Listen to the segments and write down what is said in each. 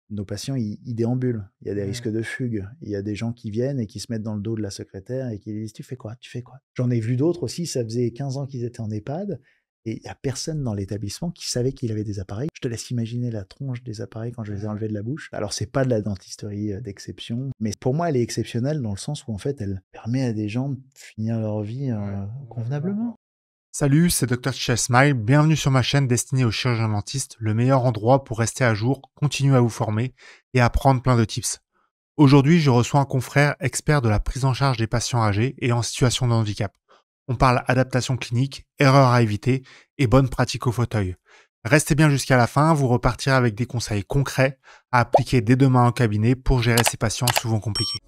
nos patients, ils déambulent. Il y a des Mmh. risques de fugue. Il y a des gens qui viennent et qui se mettent dans le dos de la secrétaire et qui disent: «Tu fais quoi? Tu fais quoi?» J'en ai vu d'autres aussi, ça faisait 15 ans qu'ils étaient en EHPAD et il y a personne dans l'établissement qui savait qu'il avait des appareils. Je te laisse imaginer la tronche des appareils quand je les ai Mmh. enlevés de la bouche. Alors c'est pas de la dentisterie, d'exception, mais pour moi, elle est exceptionnelle dans le sens où en fait, elle permet à des gens de finir leur vie, Ouais, convenablement, convenablement. quoi. Salut, c'est Dr. Smile. Bienvenue sur ma chaîne destinée aux chirurgiens dentistes, le meilleur endroit pour rester à jour, continuer à vous former et apprendre plein de tips. Aujourd'hui, je reçois un confrère expert de la prise en charge des patients âgés et en situation de handicap. On parle adaptation clinique, erreurs à éviter et bonnes pratiques au fauteuil. Restez bien jusqu'à la fin, vous repartirez avec des conseils concrets à appliquer dès demain en cabinet pour gérer ces patients souvent compliqués.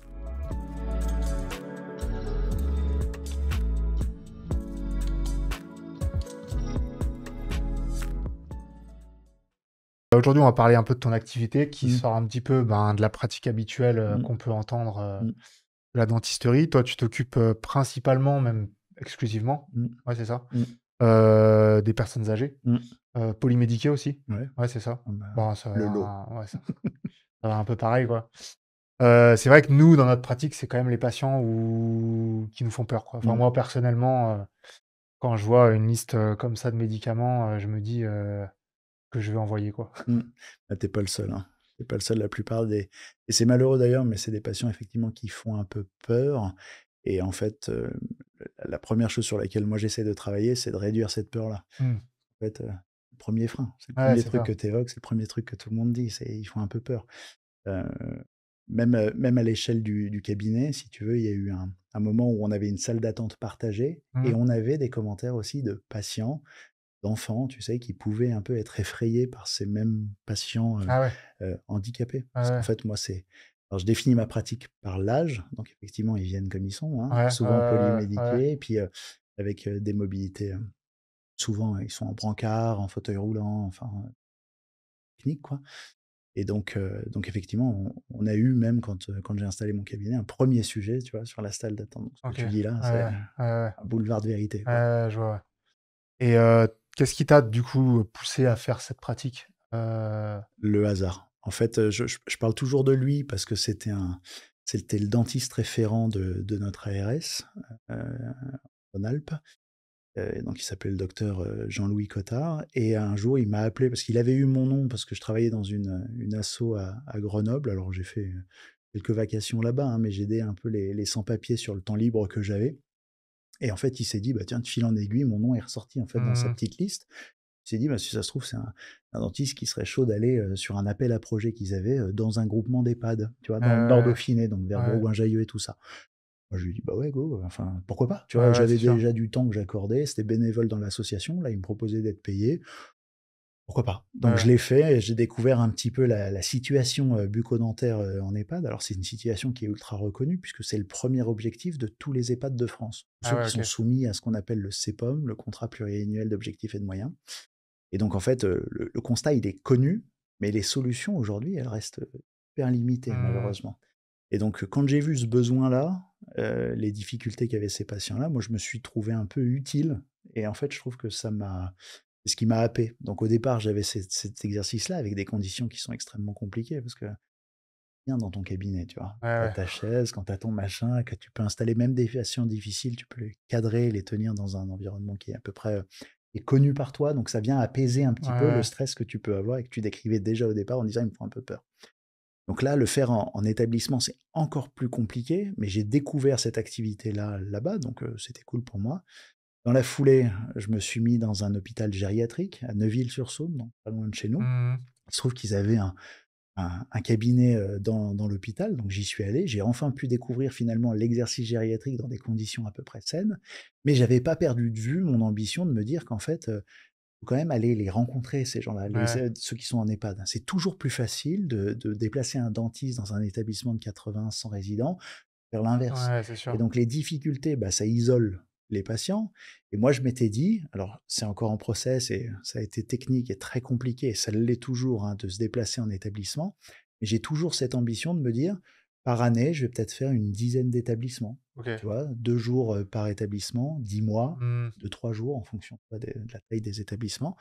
Aujourd'hui, on va parler un peu de ton activité qui Mmh, sort un petit peu de la pratique habituelle mmh, qu'on peut entendre mmh, de la dentisterie. Toi, tu t'occupes principalement, même exclusivement, mmh, ouais, c'est ça, mmh, des personnes âgées, mmh. polymédiquées aussi. Ouais, Ouais, c'est ça. ah bah, Bon, ça va, le lot. ouais, ça va un peu pareil, quoi. C'est vrai que nous, dans notre pratique, c'est quand même les patients qui nous font peur, quoi. Enfin, Mmh, moi, personnellement, quand je vois une liste comme ça de médicaments, je me dis que je vais envoyer, quoi. mmh. Bah, tu pas le seul, hein. Tu pas le seul, la plupart des et c'est malheureux d'ailleurs, mais c'est des patients effectivement qui font un peu peur et en fait, la 1re chose sur laquelle moi j'essaie de travailler, c'est de réduire cette peur-là. Mmh. En fait, le 1er frein, c'est le Ouais, premier c'est truc que ça. tu évoques, c'est le premier truc que tout le monde dit, c'est: «Ils font un peu peur». Heu, même à l'échelle du cabinet, si tu veux, il y a eu un moment où on avait une salle d'attente partagée et Mmh. on avait des commentaires aussi de patients, d'enfants, tu sais, qui pouvaient un peu être effrayés par ces mêmes patients, Ah ouais. handicapés. Ouais, Parce qu'en ouais. fait, moi, c'est alors je définis ma pratique par l'âge, donc effectivement, ils viennent comme ils sont, hein, Ouais, ouais, souvent ouais, ouais, ouais. polymédiqués et puis, avec, des mobilités, souvent, ils sont en brancard, en fauteuil roulant, enfin, technique, quoi. Et donc effectivement, on a eu même quand j'ai installé mon cabinet, un premier sujet, tu vois, sur la salle d'attente. Donc ce que OK. tu dis là, Ouais, c'est ouais, ouais, ouais. un boulevard de vérité, Ouais, quoi. ouais, je vois, ouais. Et qu'est-ce qui t'a, du coup, poussé à faire cette pratique? Le hasard. En fait, je parle toujours de lui parce que c'était le dentiste référent de notre ARS, heu, Rhône-Alpes, donc il s'appelait le docteur, Jean-Louis Cottard et un jour, il m'a appelé parce qu'il avait eu mon nom parce que je travaillais dans une asso à Grenoble. Alors j'ai fait, quelques vacations là-bas, hein, mais j'aidais un peu les sans-papiers sur le temps libre que j'avais et en fait, il s'est dit: «Bah, tiens, de fil en aiguille, mon nom est ressorti, en fait, dans sa Mmh. petite liste». Il s'est dit: «Bah, si ça se trouve, c'est un dentiste qui serait chaud d'aller, sur un appel à projet qu'ils avaient, dans un groupement d'EHPAD», tu vois? Dans le Nord Ouais, Dauphiné, donc vers ouais, Bourgoin-Jallieu et tout ça. Moi, je lui dis: «Bah, ouais, go, enfin, pourquoi pas?» Tu ouais, vois? ouais, J'avais c'est sûr. déjà du temps que j'accordais, c'était bénévole dans l'association. Là, il me proposait d'être payé. Pourquoi pas? Ouais, Donc je ouais. l'ai fait et j'ai découvert un petit peu la situation, bucco-dentaire, en EHPAD. Alors c'est une situation qui est ultra reconnue puisque c'est le premier objectif de tous les EHPAD de France. Tous Ah ceux ouais, qui sont OK. soumis à ce qu'on appelle le CPOM, le contrat pluriannuel d'objectifs et de moyens et donc en fait, le constat, il est connu, mais les solutions aujourd'hui, elles restent, hyper limitées Mmh. malheureusement et donc quand j'ai vu ce besoin-là, les difficultés qu'avaient ces patients-là, moi je me suis trouvé un peu utile et en fait, je trouve que c'est ce qui m'a happé. Donc au départ, j'avais cet exercice-là avec des conditions qui sont extrêmement compliquées parce que bien dans ton cabinet, tu vois? Ouais, Tu as ouais. ta chaise, quand tu as ton machin, que tu peux installer même des patients difficiles, tu peux les cadrer, les tenir dans un environnement qui est à peu près, qui est connu par toi, donc ça vient apaiser un Ouais, petit peu le ouais. stress que tu peux avoir et que tu décrivais déjà au départ en disant: «Il me font un peu peur». Donc là, le faire en établissement, c'est encore plus compliqué, mais j'ai découvert cette activité-là, là-bas, donc c'était cool pour moi. Dans la foulée, je me suis mis dans un hôpital gériatrique à Neuville-sur-Saône, donc pas loin de chez nous. Mmh. Il se trouve qu'ils avaient un cabinet, dans l'hôpital, donc j'y suis allé. J'ai enfin pu découvrir finalement l'exercice gériatrique dans des conditions à peu près saines, mais j'avais pas perdu de vue mon ambition de me dire qu'en fait, faut quand même aller les rencontrer ces gens-là, Ouais. ceux qui sont en EHPAD. C'est toujours plus facile de déplacer un dentiste dans un établissement de 80-100 résidents, faire l'inverse Ouais, c'est et sûr. donc les difficultés, bah, ça isole les patients et moi je m'étais dit alors c'est encore en process et ça a été technique et très compliqué et ça l'est toujours, hein, de se déplacer en établissement, mais j'ai toujours cette ambition de me dire: «Par année, je vais peut-être faire une dizaine d'établissements», OK. tu vois? 2 jours, par établissement, 10 mois, Mmh. 2-3 jours en fonction, tu vois, de la taille des établissements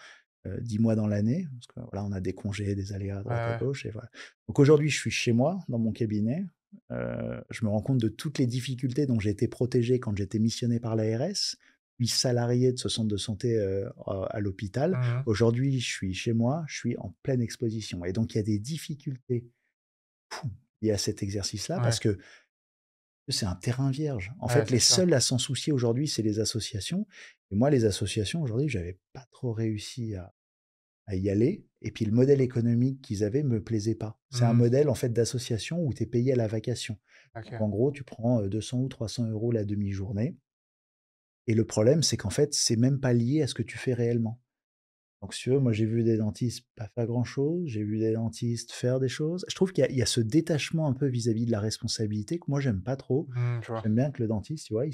10 mois dans l'année, parce que voilà, on a des congés, des aléas à Ouais, droite à ouais. gauche et voilà. Donc aujourd'hui, je suis chez moi, dans mon cabinet, je me rends compte de toutes les difficultés dont j'ai été protégé quand j'étais missionné par l'ARS, puis salarié de ce centre de santé, à l'hôpital. Mmh mh. Aujourd'hui, je suis chez moi, je suis en pleine exposition et donc il y a des difficultés liées à cet exercice-là parce Ouais, que c'est un terrain vierge. En ouais, fait, les c'est sûr. seuls à s'en soucier aujourd'hui, c'est les associations et moi, les associations, aujourd'hui, j'avais pas trop réussi à y aller et puis le modèle économique qu'ils avaient me plaisait pas. C'est un Mmh. modèle, en fait, d'association où tu es payé à la vacation. Donc OK. en gros, tu prends, 200 ou 300 € la demi-journée et le problème, c'est qu'en fait, c'est même pas lié à ce que tu fais réellement. Donc si tu veux, moi, j'ai vu des dentistes pas faire grand-chose, j'ai vu des dentistes faire des choses. Je trouve qu'il y a ce détachement un peu vis-à-vis de la responsabilité que moi, j'aime pas trop. Mmh, je vois. J'aime bien que le dentiste, tu vois,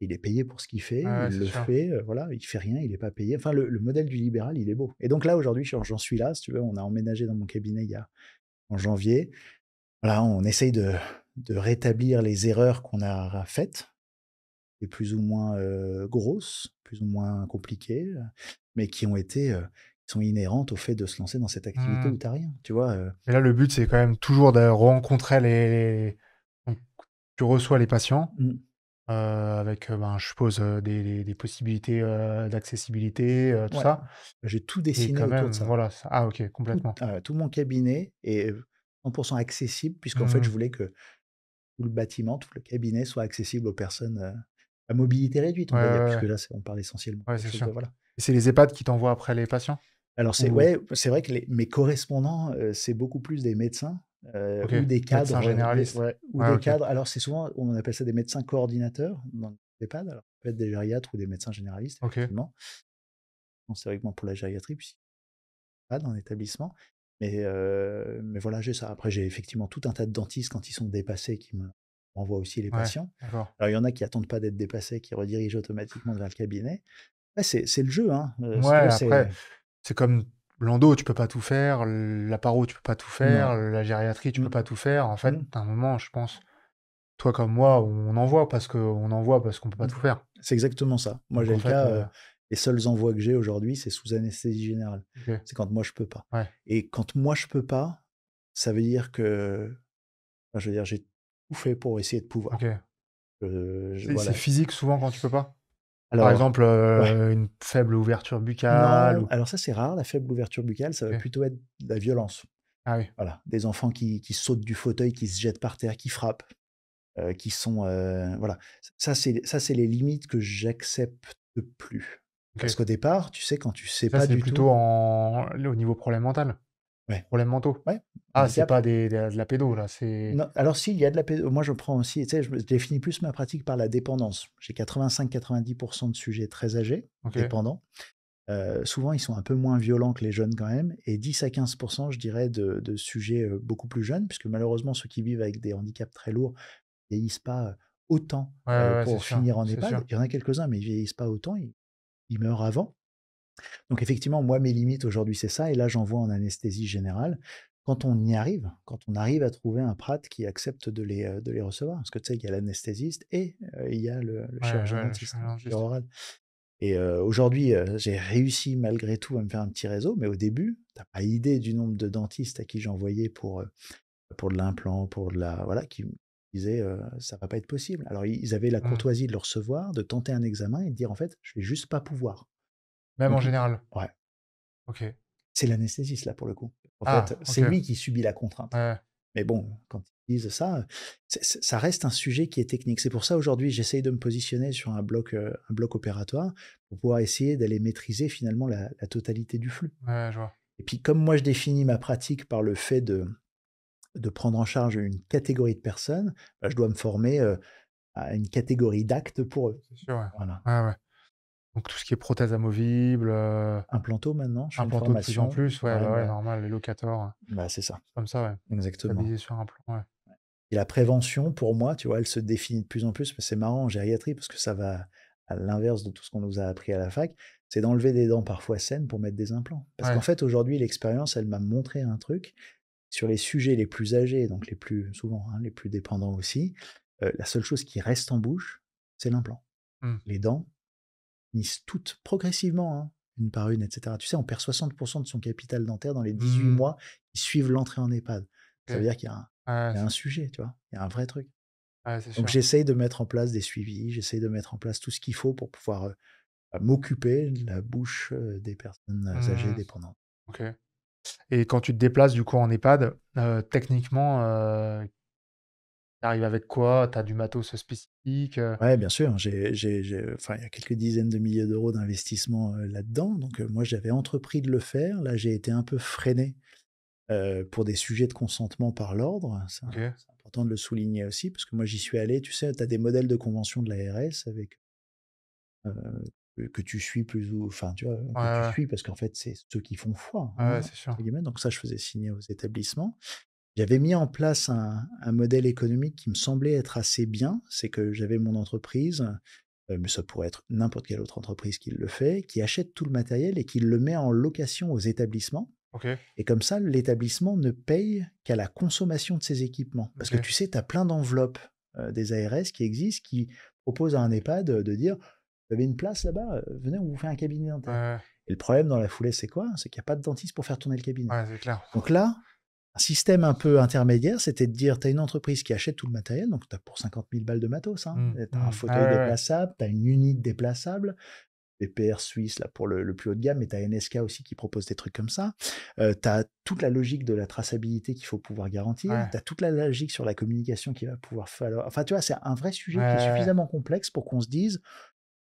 il est payé pour ce qu'il fait, Ouais, ouais, il c'est le sûr. fait, voilà, il fait rien, il est pas payé. Enfin, le modèle du libéral, il est beau et donc là, aujourd'hui, j'en suis là, si tu veux, on a emménagé dans mon cabinet il y a en janvier. Voilà, on essaye de rétablir les erreurs qu'on a faites, les plus ou moins, grosses, plus ou moins compliquées, mais qui ont été, qui sont inhérentes au fait de se lancer dans cette activité Mmh. où tu as rien, tu vois? Et là, le but, c'est quand même toujours de rencontrer donc tu reçois les patients, Mmh, avec, ben, je suppose, des possibilités, d'accessibilité, tout ouais, ça j'ai tout et dessiné quand autour de même, ça. voilà, ça ah OK, complètement. Tout mon cabinet est, 100 accessible puisqu'en fait, je Mmh. voulais que tout le bâtiment, tout le cabinet soit accessible aux personnes, à mobilité réduite, Ouais, on va dire, ouais, puisque ouais. là, on parle essentiellement de Ouais, quelque c'est chose de sûr. voilà. Et c'est les EHPAD qui t'envoient après les patients? Alors c'est Ou ouais, c'est vrai que mes correspondants, c'est beaucoup plus des médecins, OK, ou des médecin cadres, généraliste? ou Ouais, des OK. cadres. Alors c'est souvent on appelle ça des médecins coordinateurs dans les EHPAD, alors ça peut être des gériatres ou des médecins généralistes OK. effectivement. Bon, théoriquement pour la gériatrie puisqu'il y a pas dans l'établissement, mais voilà, j'ai ça. Après j'ai effectivement tout un tas de dentistes quand ils sont dépassés qui me renvoient aussi les Ouais, patients. d'accord. Alors il y en a qui attendent pas d'être dépassés, qui redirigent automatiquement vers le cabinet. Ouais, c'est le jeu, hein, si Ouais, tu veux, après, c'est c'est comme l'endo, tu peux pas tout faire, la paro, tu peux pas tout faire, non. la gériatrie, tu peux Mmh, pas tout faire. En fait, mmh, à un moment, je pense, toi comme moi, on envoie parce qu'on peut pas mmh. tout faire. C'est exactement ça. Moi, Donc j'ai en le fait, cas, les seuls envois que j'ai aujourd'hui, c'est sous anesthésie générale. OK, C'est quand moi je peux pas ouais, et quand moi je peux pas, ça veut dire que enfin, je veux dire, j'ai tout fait pour essayer de pouvoir. OK. Je C'est voilà. physique souvent quand tu peux pas? Par Alors exemple, ouais, une faible ouverture buccale non, ou alors ça, c'est rare, la faible ouverture buccale, ça va OK. plutôt être de la violence. Ah oui, Voilà, des enfants qui sautent du fauteuil, qui se jettent par terre, qui frappent. Qui sont, voilà. Ça, c'est les limites que j'accepte plus. Parce OK. qu'au départ, tu sais, quand tu sais Ça, pas c'est du tout plutôt au niveau problème mental? ouais, Problèmes mentaux? ouais, Ah, c'est handicap. pas de la pédo là, c'est Non, alors si, il y a de la pédo moi, je prends aussi, tu sais, je définis plus ma pratique par la dépendance. J'ai 85-90 de sujets très âgés, OK, dépendants. Souvent, ils sont un peu moins violents que les jeunes quand même et 10 à 15 je dirais, de sujets, beaucoup plus jeunes, puisque malheureusement, ceux qui vivent avec des handicaps très lourds vieillissent pas, autant, ouais, ouais, ouais, pour finir en c'est EHPAD. sûr. Il y en a quelques-uns, mais ils vieillissent pas autant, ils meurent avant. Donc effectivement, moi, mes limites aujourd'hui, c'est ça et là, j'envoie en anesthésie générale. Quand on y arrive, quand on arrive à trouver un prat qui accepte de les recevoir. Parce que tu sais, il y a l'anesthésiste et il y a le Ouais, chirurgien ouais, le dentiste, hein, chirurgien-dentiste. péroral et aujourd'hui, j'ai réussi malgré tout à me faire un petit réseau, mais au début, tu as pas idée du nombre de dentistes à qui j'ai envoyé pour de l'implant, pour de la voilà, qui me disaient, «Ça va pas être possible». Alors ils avaient la Mmh. courtoisie de le recevoir, de tenter un examen et de dire: «En fait, je vais juste pas pouvoir». Même en Donc i général? ouais, OK. c'est l'anesthésiste là pour le coup. En fait, Ah, c'est OK. lui qui subit la contrainte. Ouais, Mais bon, quand ils disent ça, ça reste un sujet qui est technique. C'est pour ça aujourd'hui, j'essaye de me positionner sur un bloc opératoire pour pouvoir essayer d'aller maîtriser finalement la totalité du flux. ouais, je vois. Et puis comme moi je définis ma pratique par le fait de prendre en charge une catégorie de personnes, bah, je dois me former, à une catégorie d'actes pour eux. C'est sûr, ouais. Voilà. Ouais, ouais. Donc tout ce qui est prothèse amovible, Implanto maintenant, je fais une implanto de plus en formation. plus, ouais, Ouais, bah, ouais, bah normal, les locators, c'est ça, comme ça, ouais. exactement. Stabiliser sur un plan, ouais. Et la prévention pour moi, tu vois, elle se définit de plus en plus, mais c'est marrant en gériatrie parce que ça va à l'inverse de tout ce qu'on nous a appris à la fac, c'est d'enlever des dents parfois saines pour mettre des implants. Parce qu'en Ouais. fait, aujourd'hui, l'expérience, elle m'a montré un truc, sur les sujets les plus âgés, donc les plus souvent, hein, les plus dépendants aussi, la seule chose qui reste en bouche, c'est l'implant. Mmh. Les dents finissent toutes progressivement, hein. une par une, etc. Tu sais, on perd 60% de son capital dentaire dans les 18 Mmh. mois qui suivent l'entrée en EHPAD. Ça OK. veut dire qu'il y a un, Ouais, il y a un sujet, tu vois, il y a un vrai truc. c'est Donc sûr. j'essaye de mettre en place des suivis, j'essaye de mettre en place tout ce qu'il faut pour pouvoir m'occuper de la bouche des personnes âgées Mmh. dépendantes. OK. Et quand tu te déplaces du coup en EHPAD, techniquement, tu arrives avec quoi? Tu as du matos spécifique, Ouais, bien sûr, enfin, il y a quelques dizaines de milliers d'euros d'investissement là-dedans. Donc moi, j'avais entrepris de le faire. Là, j'ai été un peu freiné pour des sujets de consentement par l'ordre. OK. C'est important de le souligner aussi, parce que moi, j'y suis allé. Tu sais, tu as des modèles de convention de l'ARS avec que tu suis plus ou enfin, tu vois, Ouais, que tu ouais. suis parce qu'en fait, c'est ceux qui font foi, Ouais, hein, c'est sûr. entre guillemets. Donc ça, je faisais signer aux établissements. J'avais mis en place un modèle économique qui me semblait être assez bien. C'est que j'avais mon entreprise, mais ça pourrait être n'importe quelle autre entreprise qui le fait, qui achète tout le matériel et qui le met en location aux établissements. OK. Et comme ça, l'établissement ne paye qu'à la consommation de ses équipements. Parce que OK. tu sais, tu as plein d'enveloppes des ARS qui existent, qui proposent à un EHPAD de dire: «Vous avez une place là-bas, venez, on vous fait un cabinet Ouais, dentaire». ouais. Et le problème dans la foulée, c'est quoi? C'est qu'il y a pas de dentiste pour faire tourner le cabinet. Ouais, c'est clair. Donc là, un système un peu intermédiaire, c'était de dire: tu as une entreprise qui achète tout le matériel, donc tu as pour 50 000 balles de matos, hein. Mmh, Tu as un mmh. Ah fauteuil ouais, ouais. déplaçable, tu as une unité déplaçable, BPR suisse là pour le plus haut de gamme, mais tu as NSK aussi qui propose des trucs comme ça. Tu as toute la logique de la traçabilité qu'il faut pouvoir garantir, Ouais. tu as toute la logique sur la communication qu'il va pouvoir falloir enfin, tu vois, c'est un vrai Ouais, sujet qui est ouais, ouais. suffisamment complexe pour qu'on se dise: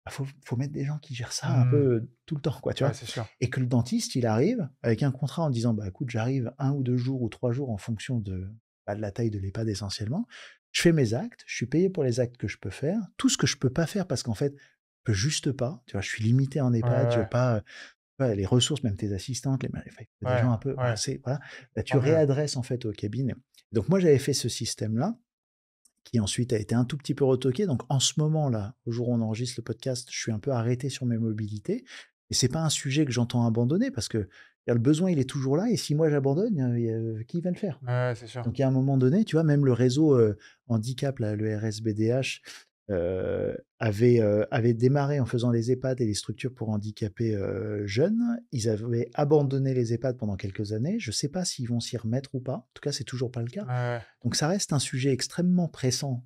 «Bah, faut mettre des gens qui gèrent ça un Mmh. peu tout le temps, quoi», tu Ouais, vois? c'est sûr. Et que le dentiste, il arrive avec un contrat en disant: «Bah, écoute, j'arrive 1 ou 2 jours ou 3 jours en fonction de la taille de l'EHPAD essentiellement. Je fais mes actes, je suis payé pour les actes que je peux faire. Tout ce que je peux pas faire parce qu'en fait, je peux juste pas, tu vois? Je suis limité en Ouais, EHPAD, je ouais. peux pas, ouais, les ressources, même tes assistantes, enfin, il faut des Ouais, gens un peu voilà, ouais. c'est voilà, bah, tu Tant mieux. réadresses en fait aux cabines». Donc moi, j'avais fait ce système-là qui ensuite a été un tout petit peu retoqué. Donc en ce moment-là, au jour où on enregistre le podcast, je suis un peu arrêté sur mes mobilités. Et c'est pas un sujet que j'entends abandonner parce que le besoin, il est toujours là. Et si moi j'abandonne, qui va le faire? Ouais, ouais, c'est sûr. Donc, il y a un moment donné, tu vois, même le réseau handicap, là, le RSBDH, avait démarré en faisant les EHPAD et les structures pour handicapés jeunes. Ils avaient abandonné les EHPAD pendant quelques années. Je ne sais pas s'ils vont s'y remettre ou pas. En tout cas, c'est toujours pas le cas. Ouais, ouais. Donc, ça reste un sujet extrêmement pressant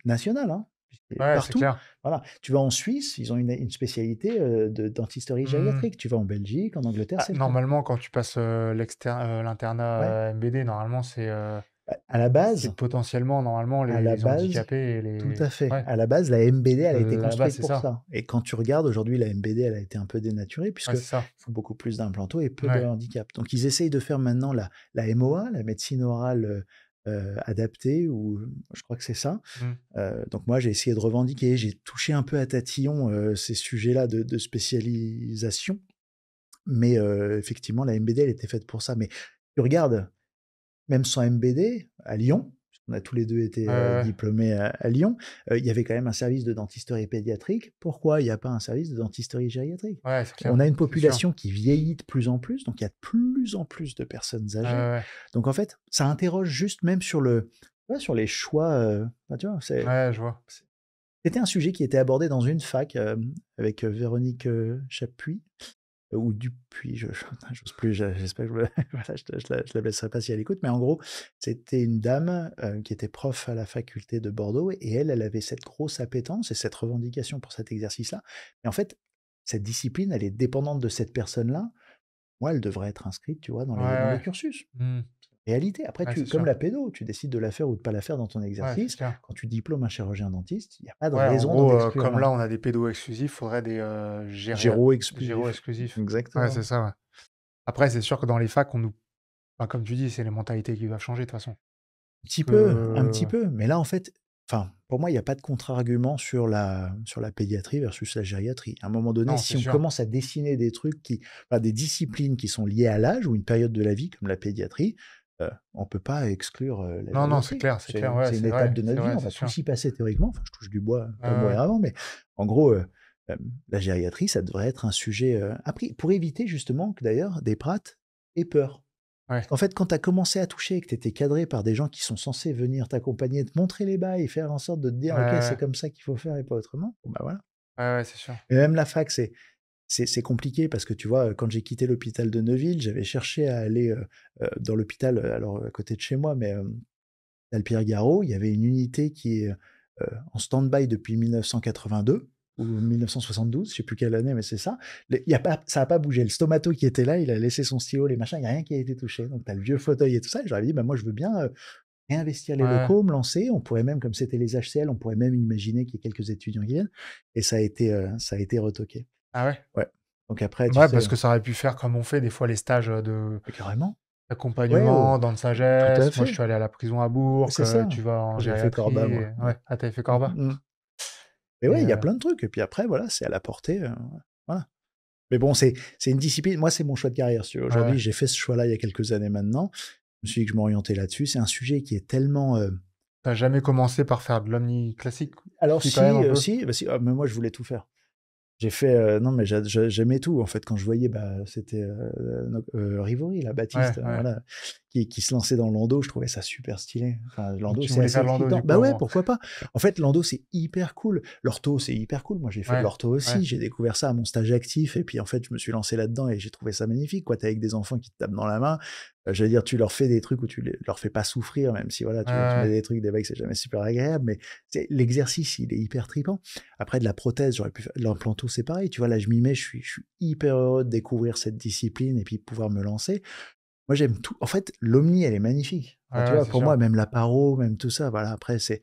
national, hein, puisque Ouais, c'est partout. clair. Voilà. Tu vas en Suisse, ils ont une spécialité de dentisterie Mmh. gériatrique. Tu vas en Belgique, en Angleterre, Bah, c'est le cas. normalement, quand tu passes, Ouais. l'internat, MBD, normalement, À la c'est base, potentiellement, normalement, À la les base, handicapés et tout les à fait. ouais, À la base, la MBD, elle a été là-bas, construite c'est pour ça. ça. Et quand tu regardes aujourd'hui, la MBD, elle a été un peu dénaturée Ouais, puisque c'est ça. faut beaucoup plus d'implantos et peu de Ouais. handicap. Donc ils essayent de faire maintenant la MOA, la médecine orale adaptée, ou je crois que c'est ça. Mmh. Donc moi, j'ai essayé de revendiquer, j'ai touché un peu à tatillon ces sujets-là de spécialisation. Mais effectivement, la MBD, elle était faite pour ça. Mais tu regardes, même sans MBD, à Lyon, puisqu'on a tous les 2 été, Ouais, ouais, ouais. diplômés à Lyon, il y avait quand même un service de dentisterie pédiatrique. Pourquoi il y a pas un service de dentisterie gériatrique? Ouais, c'est On clair, a une c'est sûr. population qui vieillit de plus en plus, donc il y a de plus en plus de personnes Ouais, âgées. ouais, ouais. Donc en fait, ça interroge juste même sur ouais, sur les choix, bah, tu vois? Ouais, je vois. C'était un sujet qui était abordé dans une fac, avec, Véronique, Chapuis. Ou Dupuis, j'ose plus, j'espère que je me voilà, je la blesserai pas si elle écoute, mais en gros, c'était une dame, qui était prof à la faculté de Bordeaux et elle avait cette grosse appétence et cette revendication pour cet exercice-là. Et en fait, cette discipline, elle est dépendante de cette personne-là. Moi, elle devrait être inscrite, tu vois, Ouais, dans les ouais. cursus. Mmh. Réalité. Après, Ouais, c'est comme sûr. la pédo, tu décides de la faire ou de pas la faire dans ton Ouais, c'est exercice. clair. Quand tu diplômes un chirurgien dentiste, il y a pas de Ouais, en raison d'en gros, exclure comme l'un. là, on a des pédos exclusifs, faudrait des, Géro géros exclusif. exclusifs. Ouais, c'est Exactement. ça, ouais. Après, c'est sûr que dans les facs, on nous enfin, comme tu dis, c'est les mentalités qui doivent changer de toute façon. Parce Un que petit peu, mais là, en fait, enfin, pour moi, il y a pas de contre-argument sur la pédiatrie versus la gériatrie. À un moment donné, non, c'est si on sûr. commence à dessiner des trucs enfin, des disciplines qui sont liées à l'âge ou une période de la vie comme la pédiatrie, on peut pas exclure, la Non, non, gériatrie. c'est clair, ouais, C'est une étape de c'est notre vie, vrai, on c'est va sûr. tous y passer théoriquement, enfin, je touche du bois, Ouais, pas ouais. mourir avant, mais en gros, la gériatrie, ça devrait être un sujet, appris pour éviter justement que d'ailleurs des prates aient peur. Parce Ouais. qu'en fait, quand tu as commencé à toucher et que tu étais cadré par des gens qui sont censés venir t'accompagner, te montrer les bails et faire en sorte de te Ouais, dire: «OK, c'est ouais. comme ça qu'il faut faire et pas autrement», bon, bah, voilà. Ouais, ouais, c'est sûr. Et même la fac, c'est compliqué parce que tu vois, quand j'ai quitté l'hôpital de Neuville, j'avais cherché à aller dans l'hôpital, alors à côté de chez moi, mais Alpire-Garot, il y avait une unité qui est en stand-by depuis 1982 ou 1972, je sais plus quelle année, mais c'est ça. Il y a pas, ça n'a pas bougé. Le stomato qui était là, il a laissé son stylo, les machins, il n'y a rien qui a été touché. Donc tu as le vieux fauteuil et tout ça. Et j'aurais dit, bah, moi je veux bien réinvestir les Ouais. locaux, me lancer. On pourrait même, comme c'était les HCL, on pourrait même imaginer qu'il y ait quelques étudiants qui viennent. Et ça a été retoqué. Ah ouais? Ouais. Donc après, tu Ouais, sais, parce que ça aurait pu faire comme on fait des fois les stages, de carrément. Ouais, d'accompagnement, dans de tout à sagesse. Moi, je fait. suis allé à la prison à Bourg, C'est ça. tu vas en J'ai fait gériatrie Corba, moi. Ouais. ouais. Ah, tu fait Corba? Mm. Mais Et ouais, il y a plein de trucs. Et puis après, voilà, c'est à la portée. Voilà. Mais bon, c'est une discipline. Moi, c'est mon choix de carrière. Si tu veux. ouais, Aujourd'hui, ouais. j'ai fait ce choix-là il y a quelques années maintenant. Je me suis dit que je m'orientais là-dessus. C'est un sujet qui est tellement. Tu jamais commencé par faire de l'omni classique? Alors, Si, quand même un peu? si, bah, si, mais moi, je voulais tout faire. J'ai fait, non, mais j'aimais tout. En fait, quand je voyais, bah, c'était Rivori, là, Ouais, Baptiste, ouais. voilà, qui se lançait dans le landau, je trouvais ça super stylé. Enfin, le Donc landau, tu c'est voulais assez faire l'endo excitant. du coup, Bah à un ouais, moment? pourquoi pas? En fait, l'endo, c'est hyper cool. L'ortho, c'est hyper cool. Moi, j'ai fait de Ouais, l'ortho ouais. aussi. J'ai découvert ça à mon stage actif. Et puis, en fait, je me suis lancé là-dedans et j'ai trouvé ça magnifique, quoi. T'es avec des enfants qui te tapent dans la main. J'allais dire, tu leur fais des trucs où leur fais pas souffrir, même si, voilà, Ouais, tu mets ouais. des trucs, des vagues, c'est jamais super agréable. Mais l'exercice, il est hyper tripant. Après, de la prothèse, j'aurais pu faire de l'implanto, c'est pareil. Tu vois, là, je m'y mets, je suis hyper heureux de découvrir cette discipline et puis de pouvoir me lancer. Moi, j'aime tout. En fait, l'omni, elle est magnifique. Enfin, tu Ouais, ouais, vois, c'est pour sûr. moi, même la paro, même tout ça, voilà, après, c'est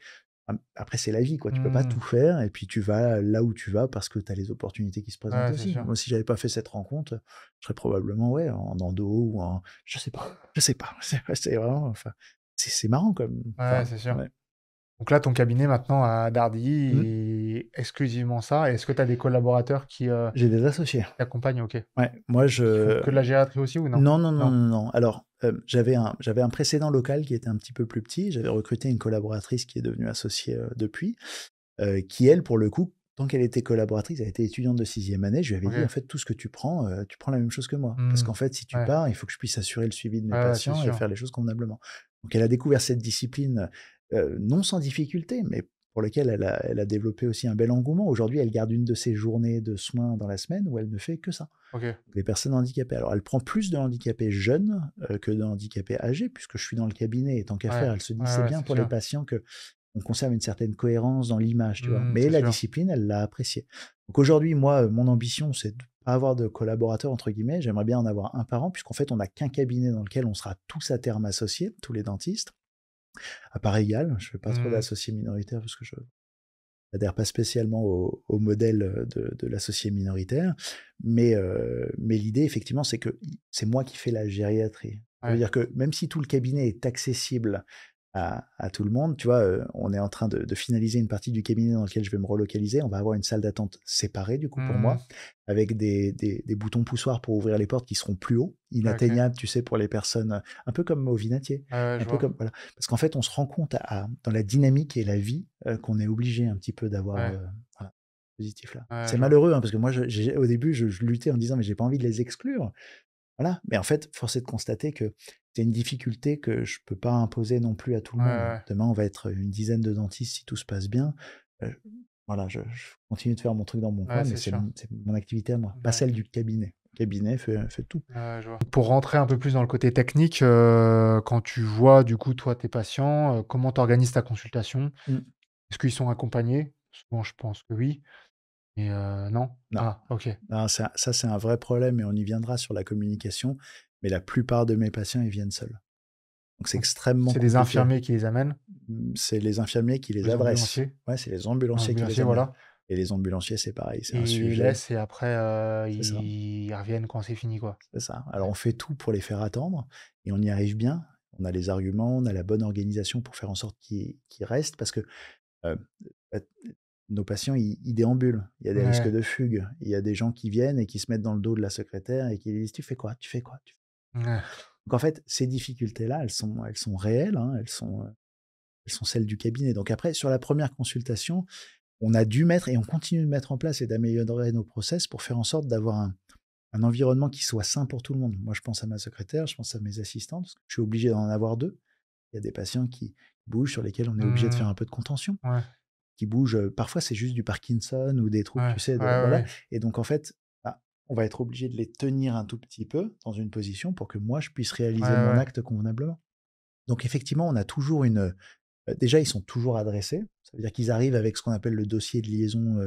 la vie, quoi. Tu peux pas Mmh. tout faire et puis tu vas là où tu vas parce que tu as les opportunités qui se présentent Ouais, c'est aussi. sûr. Moi, si j'avais pas fait cette rencontre, je serais probablement, ouais, en endo ou en, je sais pas, je sais pas. C'est vraiment, enfin, c'est marrant comme, Ouais, enfin, c'est sûr. ouais. Donc là, ton cabinet maintenant à Mm. Dardilly est exclusivement ça. Est-ce que tu as des collaborateurs qui J'ai des associés. t'accompagnent? OK. Ouais, moi, Qui font que de la gériatrie aussi ou non? non, non, non, Non? non, non. Alors, j'avais un précédent local qui était un petit peu plus petit. J'avais recruté une collaboratrice qui est devenue associée, depuis, qui elle, pour le coup, tant qu'elle était collaboratrice, elle était étudiante de 6e année. Je lui avais dit: «En OK. fait, tout ce que tu prends la même chose que moi. Parce Mmh. qu'en fait, si tu Ouais. pars, il faut que je puisse assurer le suivi de mes Ouais, ouais, c'est patients et sûr. faire les choses convenablement». Donc elle a découvert cette discipline, non sans difficulté, mais pour lequel elle a développé aussi un bel engouement. Aujourd'hui, elle garde une de ses journées de soins dans la semaine où elle ne fait que ça. OK. Les personnes handicapées. Alors, elle prend plus de handicapés jeunes que de handicapés âgés, puisque je suis dans le cabinet et tant qu'à Ouais. faire, elle se dit Ouais, c'est ouais, bien c'est pour les sûr. patients que on conserve une certaine cohérence dans l'image, tu vois. Mmh, Mais c'est la sûr. discipline, elle l'a appréciée. Donc aujourd'hui, moi, mon ambition, c'est de pas avoir de collaborateurs entre guillemets. J'aimerais bien en avoir un par an, puisqu'en fait, on n'a qu'un cabinet dans lequel on sera tous à terme associés, tous les dentistes, à part égale. Je fais pas trop Mmh. d'associés minoritaires parce que je n'adhère pas spécialement au modèle de l'associé minoritaire, mais l'idée, effectivement, c'est que c'est moi qui fais la gériatrie. Ça veut Ouais. dire que même si tout le cabinet est accessible à tout le monde, tu vois, on est en train de finaliser une partie du cabinet dans lequel je vais me relocaliser. On va avoir une salle d'attente séparée, du coup, pour Mmh. moi, avec des boutons poussoirs pour ouvrir les portes qui seront plus hauts, Ouais, OK. inatteignables, tu sais, pour les personnes, un peu comme au vinatier, Ouais, ouais, un je peu vois. comme, voilà. Parce qu'en fait, on se rend compte dans la dynamique et la vie qu'on est obligé un petit peu d'avoir Ouais. voilà, positif là. Ouais, C'est je vois. malheureux hein, parce que moi, au début, je luttais en me disant mais j'ai pas envie de les exclure. Voilà. Mais en fait, force est de constater que c'est une difficulté que je peux pas imposer non plus à tout le Ouais, monde. ouais. Demain, on va être une dizaine de dentistes si tout se passe bien. Euh, voilà, je continue de faire mon truc dans mon Ouais, coin, mais c'est sûr. c'est mon activité à moi, pas Ouais. celle du cabinet. Le cabinet fait tout. Ouais, je vois. Pour rentrer un peu plus dans le côté technique, quand tu vois, du coup, toi, tes patients, comment tu organises ta consultation? Mm. Est-ce qu'ils sont accompagnés? Souvent, je pense que oui, mais non? Non. Ah, OK. Non, ça, c'est un vrai problème et on y viendra sur la communication. Mais la plupart de mes patients, ils viennent seuls. Donc c'est Donc extrêmement c'est des compliqué. infirmiers qui les amènent? C'est les infirmiers qui les Les adressent. ambulanciers? Ouais, c'est les ambulanciers qui les Ambulanciers, amènent. voilà, Et les ambulanciers, c'est pareil, c'est et un ils les sujet. laissent et après, C'est ça, ils reviennent quand c'est fini, quoi? c'est ça. Alors Ouais. on fait tout pour les faire attendre et on y arrive bien. On a les arguments, on a la bonne organisation pour faire en sorte qu'ils restent parce que euh, bah, nos patients, ils déambulent. Il y a des risques Ouais. de fugue. Il y a des gens qui viennent et qui se mettent dans le dos de la secrétaire et qui disent tu fais quoi? Tu fais quoi? Ouais. Donc en fait, ces difficultés-là, elles sont réelles, hein, elles sont celles du cabinet. Donc après, sur la première consultation, on a dû mettre et on continue de mettre en place et d'améliorer nos process pour faire en sorte d'avoir un environnement qui soit sain pour tout le monde. Moi, je pense à ma secrétaire, je pense à mes assistantes, parce que je suis obligé d'en avoir deux. Il y a des patients qui bougent, sur lesquels on est obligé de Mmh. faire un peu de contention, Ouais. qui bougent. Parfois, c'est juste du Parkinson ou des troubles, Ouais. tu sais, Ouais, ouais, voilà. ouais. Et donc, en fait, bah, on va être obligé de les tenir un tout petit peu dans une position pour que moi, je puisse Ouais, réaliser mon ouais. acte convenablement. Donc effectivement, on a toujours déjà, ils sont toujours adressés. Ça veut dire qu'ils arrivent avec ce qu'on appelle le dossier de liaison,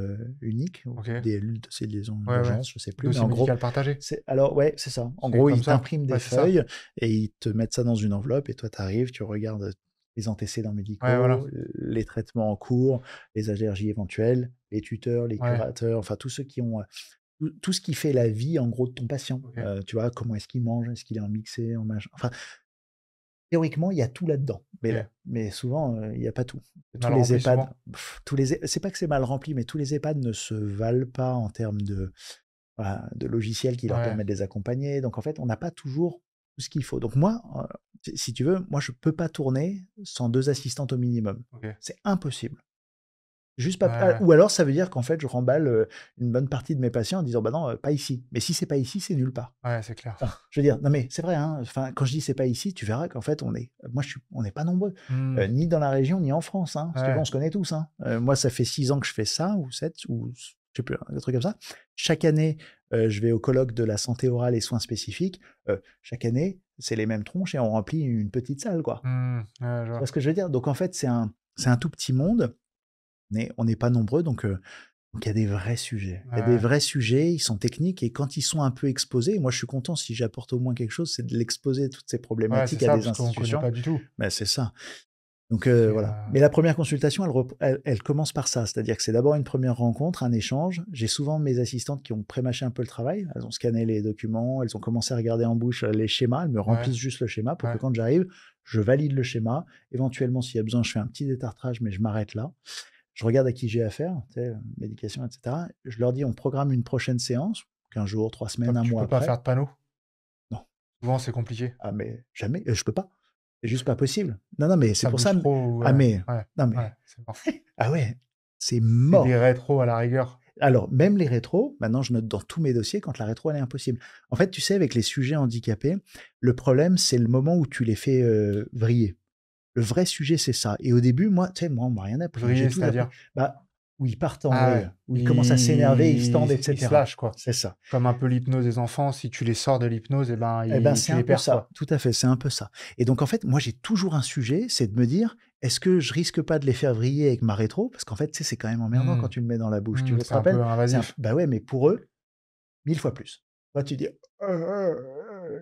unique ou OK. DLU, le dossier de liaison Ouais, ouais. d'urgence, je sais plus, mais Dossier en gros, médical partagé? ouais, c'est ça. En C'est gros, comme ils ça? t'impriment des Ouais, c'est ça. feuilles et ils te mettent ça dans une enveloppe et toi, tu arrives, tu regardes, les antécédents Ouais, voilà. médicaux, les traitements en cours, les allergies éventuelles, les tuteurs, les Ouais, curateurs, enfin tous ceux qui ont, tout ce qui fait la vie en gros de ton patient. OK. Tu vois? Comment est-ce qu'il mange? Est-ce qu'il est en mixé, en machin? Enfin, théoriquement, il y a tout là-dedans, OK. mais souvent, il y a pas tout. Tous Mal les rempli EHPAD, souvent? c'est pas que c'est mal rempli, mais tous les EHPAD ne se valent pas en termes de, voilà, de logiciels qui leur Ouais, permettent de les accompagner. Donc en fait, on n'a pas toujours tout ce qu'il faut. Donc moi, si tu veux, moi je peux pas tourner sans 2 assistantes au minimum. OK. C'est impossible. Juste pas, Ouais, ou alors ça veut dire qu'en fait je remballe, une bonne partie de mes patients en disant: «Bah non, pas ici». Mais si c'est pas ici, c'est nulle part. ouais, c'est clair. Enfin, je veux dire, non mais c'est vrai, hein, enfin, quand je dis: «C'est pas ici», tu verras qu'en fait on n'est pas nombreux, Mmh. ni dans la région, ni en France, hein. Si tu veux, on Ouais, se connaît tous, hein. Moi, ça fait 6 ans que je fais ça ou 7 ou je sais plus, un truc comme ça. Chaque année, je vais au colloque de la santé orale et soins spécifiques. Chaque année, c'est les mêmes tronches et on remplit une petite salle, quoi. mmh, ouais, je Tu vois vois. ce que je veux dire? Donc en fait, c'est un tout petit monde, mais on n'est pas nombreux, donc il y a des vrais sujets. Il y a des Ouais. vrais sujets, ils sont techniques et quand ils sont un peu exposés, moi je suis content si j'apporte au moins quelque chose, c'est de l'exposer toutes ces Ouais, c'est problématiques à ça, des parce qu'on connaît institutions. pas du tout. Ben c'est ça. Donc C'est, voilà. Mais la première consultation, elle commence par ça, c'est-à-dire que c'est d'abord une première rencontre, un échange. J'ai souvent mes assistantes qui ont prémâché un peu le travail. Elles ont scanné les documents, elles ont commencé à regarder en bouche, les schémas. Elles me ouais, remplissent juste le schéma pour que ouais. quand j'arrive, je valide le schéma. Éventuellement, s'il y a besoin, je fais un petit détartrage, mais je m'arrête là. Je regarde à qui j'ai affaire, tu sais, médication, et cetera. Je leur dis: «On programme une prochaine séance», 15 jours, 3 semaines, un Tu mois peux pas après. faire de panneau? Non. Souvent, c'est compliqué. Ah mais jamais, je peux pas. C'est juste pas possible. Non, non, mais c'est Ça pour bouge ça, trop ou ah mais ouais, non, ouais, mais c'est mort. ah ouais, c'est Et des mort. rétros à la rigueur? Alors même les rétros, maintenant je note dans tous mes dossiers quand la rétro elle est impossible. En fait, tu sais, avec les sujets handicapés, le problème, c'est le moment où tu les fais, vriller. Le vrai sujet, c'est ça et au début, moi, tu sais, moi, on m'a rien appris, j'ai Vriller, tout appris. c'est-à-dire? Bah, où ils partent en Ah vrille, ouais, où ils commencent à s'énerver, ils se tendent et ils se cetera. lâchent, quoi. C'est ça. Comme un peu l'hypnose des enfants, si tu les sors de l'hypnose et ben, Et ben, tu c'est les un peu perds, ça, quoi. tout à fait, c'est un peu ça et donc en fait, moi, j'ai toujours un sujet, c'est de me dire: «Est-ce que je risque pas de les faire vriller avec ma rétro?» Parce qu'en fait, tu sais, c'est quand même emmerdant quand Mmh. tu le mets dans la bouche. Tu Mmh, te c'est un peu rappelles? invasif. Bah, ouais, mais pour eux, 1000 fois plus. Toi, tu dis: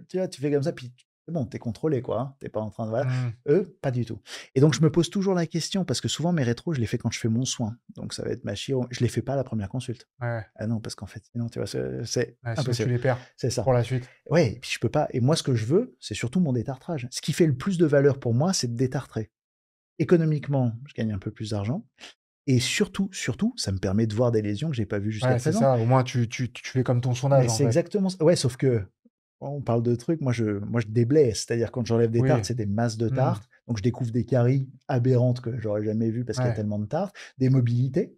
tu vois, tu fais comme ça, puis c'est bon, tu es contrôlé, quoi, hein. Tu es pas en train de voilà. Mmh. Eux, pas du tout et donc je me pose toujours la question parce que souvent mes rétros, je les fais quand je fais mon soin. Donc ça va être ma chiro, je les fais pas à la première consulte. Ouais, Ah non, parce qu'en fait, sinon, tu vois, c'est ouais, sinon tu impossible. les perds C'est ça. pour la suite. Ouais et puis je peux pas et moi, ce que je veux, c'est surtout mon détartrage. Ce qui fait le plus de valeur pour moi, c'est de détartrer. Économiquement, je gagne un peu plus d'argent et surtout, ça me permet de voir des lésions que j'ai pas vues jusqu'à Ouais, c'est présent. ça, au moins tu fais comme ton sondage, Mais en c'est fait. exactement ç ouais, sauf que, on parle de trucs, moi je déblaye, c'est-à-dire quand j'enlève des Oui. tartes, c'est des masses de Mmh. tartes, donc je découvre des caries aberrantes que j'aurais jamais vues parce qu'il y a Ouais. tellement de tartes, des mobilités,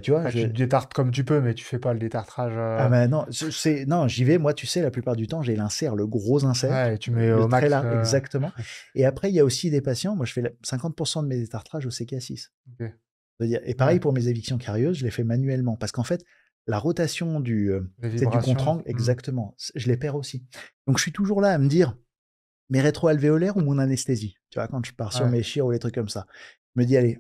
tu vois? Bah, tu te détartres comme tu peux, mais tu fais pas le détartrage, Ah bah non, non, j'y vais, moi, tu sais, la plupart du temps, j'ai l'insert, le gros insert, ouais, et tu mets le au très max, large exactement et après il y a aussi des patients, moi je fais la 50 de mes détartrages au CK6. OK. C'est-à-dire et pareil Ouais, pour mes évictions carieuses, je les fais manuellement parce qu'en fait, la rotation les tu sais, du vibrations. contre-angle Mmh. exactement, je les perds aussi. Donc je suis toujours là à me dire: «Mes rétroalvéolaires ou mon anesthésie?» Tu vois? Quand je pars sur Ouais, mes chires ou les trucs comme ça. Je me dis: «Allez,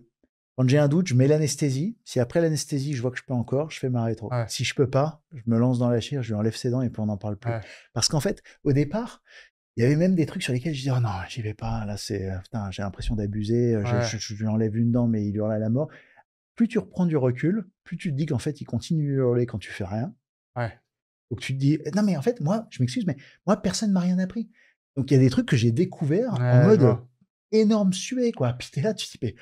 quand j'ai un doute, je mets l'anesthésie. Si après l'anesthésie, je vois que je peux encore, je fais ma rétro. ouais, Si je peux pas, je me lance dans la chire, je lui enlève ses dents et puis on n'en parle plus». ouais, Parce qu'en fait, au départ, il y avait même des trucs sur lesquels je disais: «Oh non, j'y vais pas, là c'est, putain, j'ai l'impression d'abuser, ouais, je lui enlève une dent, mais il hurle à la mort». Plus tu reprends du recul, plus tu te dis qu'en fait, il continue de hurler quand tu fais rien. ouais. Donc tu te dis: «Non mais en fait, moi, je m'excuse, mais moi, personne m'a rien appris». Donc il y a des trucs que j'ai découverts en Ouais, je mode, vois. énorme suée, quoi. Puis tu là, tu te dis: «Mais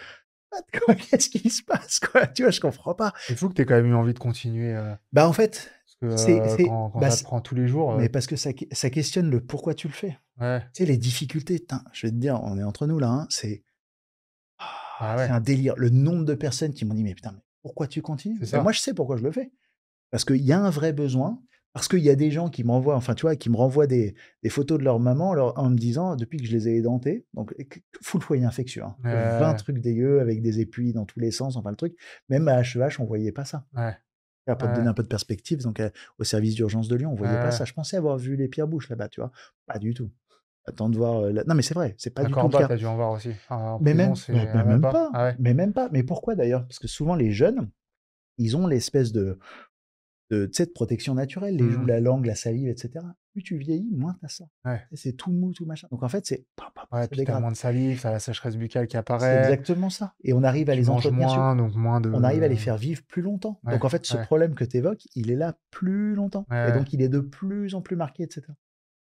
what, quoi? Qu'est-ce qui se passe, quoi?» Tu vois? Je comprends pas. C'est fou que tu aies quand même eu envie de continuer, Bah, en fait, parce que, quand bah, ça te prend tous les jours, mais parce que ça questionne le pourquoi tu le fais. ouais, Tu sais, les difficultés, tain, je vais te dire, on est entre nous là, hein, bah, c'est ouais, un délire. Le nombre de personnes qui m'ont dit: «Mais putain, mais pourquoi tu continues?» c'est Ben moi, ça. je sais pourquoi je le fais. Parce qu'il y a un vrai besoin, parce qu'il y a des gens qui m'envoient, enfin, tu vois, qui me renvoient des photos de leur maman en me disant, depuis que je les ai édentés, donc full foyer infectieux, hein, 20 Ouais, trucs dégueux avec des épuis dans tous les sens, enfin le truc, même à HEH, on voyait pas ça. ouais. pour te donner Ouais, un peu de perspective, donc au service d'urgence de Lyon, on voyait pas ouais. ça. Je pensais avoir vu les pierres-bouches là-bas, tu vois? Pas du tout. Attends de voir, non mais c'est vrai, c'est pas À du tout le Corba, cas. tu as dû en voir aussi. En Mais prison, même c'est même même pas? pas, Ah ouais? mais même pas. Mais pourquoi d'ailleurs? Parce que souvent les jeunes, ils ont l'espèce de tu sais, de protection naturelle, les joues, Mmh. la langue, la salive et cetera. Plus tu vieillis, moins tu as ça. Ouais. Tu sais, c'est tout mou, tout machin. Donc en fait, c'est Ouais, ça puis tu as dégrade. moins de salive, tu as la sécheresse buccale qui C'est apparaît, exactement ça et on arrive à tu les manges entretenir moins, donc moins on arrive à les de faire vivre plus longtemps. ouais, Donc en fait, ce ouais, problème que tu évoques, il est là plus longtemps et ouais, donc il est de plus en plus marqué et cetera.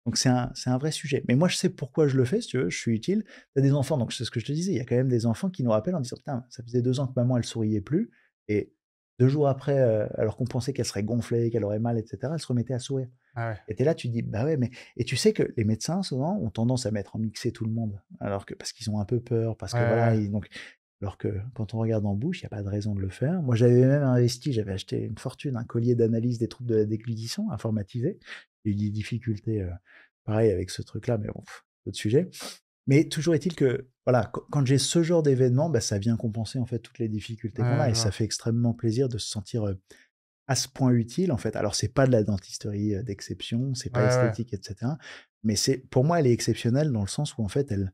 Donc c'est un vrai sujet. Mais moi, je sais pourquoi je le fais, si tu veux, je suis utile. Tu as des enfants, donc c'est ce que je te disais, il y a quand même des enfants qui nous rappellent en disant: «Putain, ça faisait 2 ans que maman, elle souriait plus» et 2 jours après, alors qu'on pensait qu'elle serait gonflée, qu'elle aurait mal et cetera, elle se remettait à sourire. ouais, Et tu es là, tu te dis: «Bah ouais, mais» et tu sais que les médecins, souvent, ont tendance à mettre en mixé tout le monde, alors que parce qu'ils ont un peu peur, parce ouais, que voilà, ouais, ils donc alors que quand on regarde en bouche, il y a pas de raison de le faire. Moi, j'avais même investi, j'avais acheté une fortune, un collier d'analyse des troubles de la déglutition informatisé. J'ai eu des difficultés, pareil avec ce truc-là, mais bon, autre sujet. Mais toujours est-il que, voilà, quand j'ai ce genre d'événement, bah, ça vient compenser, en fait, toutes les difficultés qu'on ouais, a je et ça vois. fait extrêmement plaisir de se sentir, à ce point utile, en fait. Alors, c'est pas de la dentisterie, d'exception, c'est Ouais, pas ouais, esthétique et cetera, mais c'est pour moi, elle est exceptionnelle dans le sens où, en fait, elle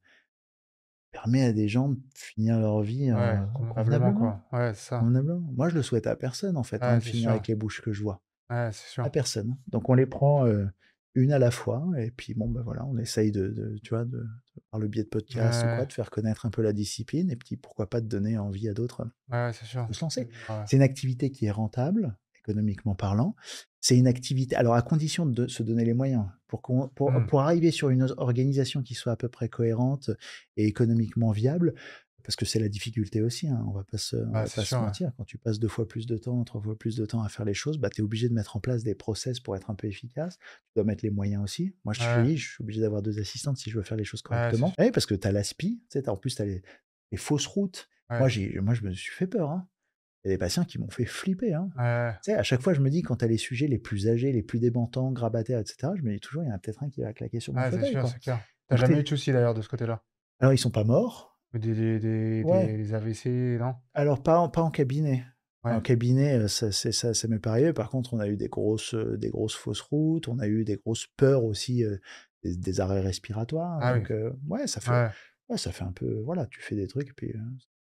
permet à des gens de finir leur vie, ouais, convenablement, convenablement, quoi. Ouais, c'est ça. convenablement. Moi, je le souhaite à personne, en fait, hein, Ouais, de c'est finir sûr. avec les bouches que je vois. Ouais, c'est À sûr. personne. Donc on les prend, une à la fois et puis bon, bah, voilà, on essaye tu vois, par le biais de podcasts ou quoi, Ouais, de faire connaître un peu la discipline et puis pourquoi pas de donner envie à d'autres ouais, ouais, c'est sûr. de se lancer. Ouais. C'est une activité qui est rentable, économiquement parlant. C'est une activité alors à condition de se donner les moyens. Mmh. Pour arriver sur une organisation qui soit à peu près cohérente et économiquement viable, parce que c'est la difficulté aussi, hein, on Ouais, va c'est pas se sûr, ouais. mentir. Quand tu passes 2 fois plus de temps, 3 fois plus de temps à faire les choses, bah, tu es obligé de mettre en place des process pour être un peu efficace. Tu dois mettre les moyens aussi. Moi, Ouais, je suis obligé d'avoir 2 assistantes si je veux faire les choses ouais, c'est correctement. sûr. Eh oui, parce que tu as l'aspi, tu sais, en plus tu as les fausses routes. Ouais, Moi, je me suis fait peur, hein. Il y a des patients qui m'ont fait flipper, hein. ouais, ouais. Tu sais, à chaque fois, je me dis quand tu as les sujets les plus âgés, les plus débantants, grabataires et cetera, je me dis toujours: «Il y en a peut-être un qui va claquer sur mon Ouais, c'est fauteuil, sûr, quoi». c'est clair. Tu Donc jamais eu tu de soucis d'ailleurs de ce côté-là? alors ils sont pas morts. Ouais, Des AVC, non? alors pas en cabinet. En Ouais. cabinet, ça m'est pas arrivé. Par contre, on a eu des grosses fausses routes, on a eu des grosses peurs aussi, des arrêts respiratoires, hein. Ah oui. Donc ouais, Ouais, ça fait un peu voilà, tu fais des trucs et puis,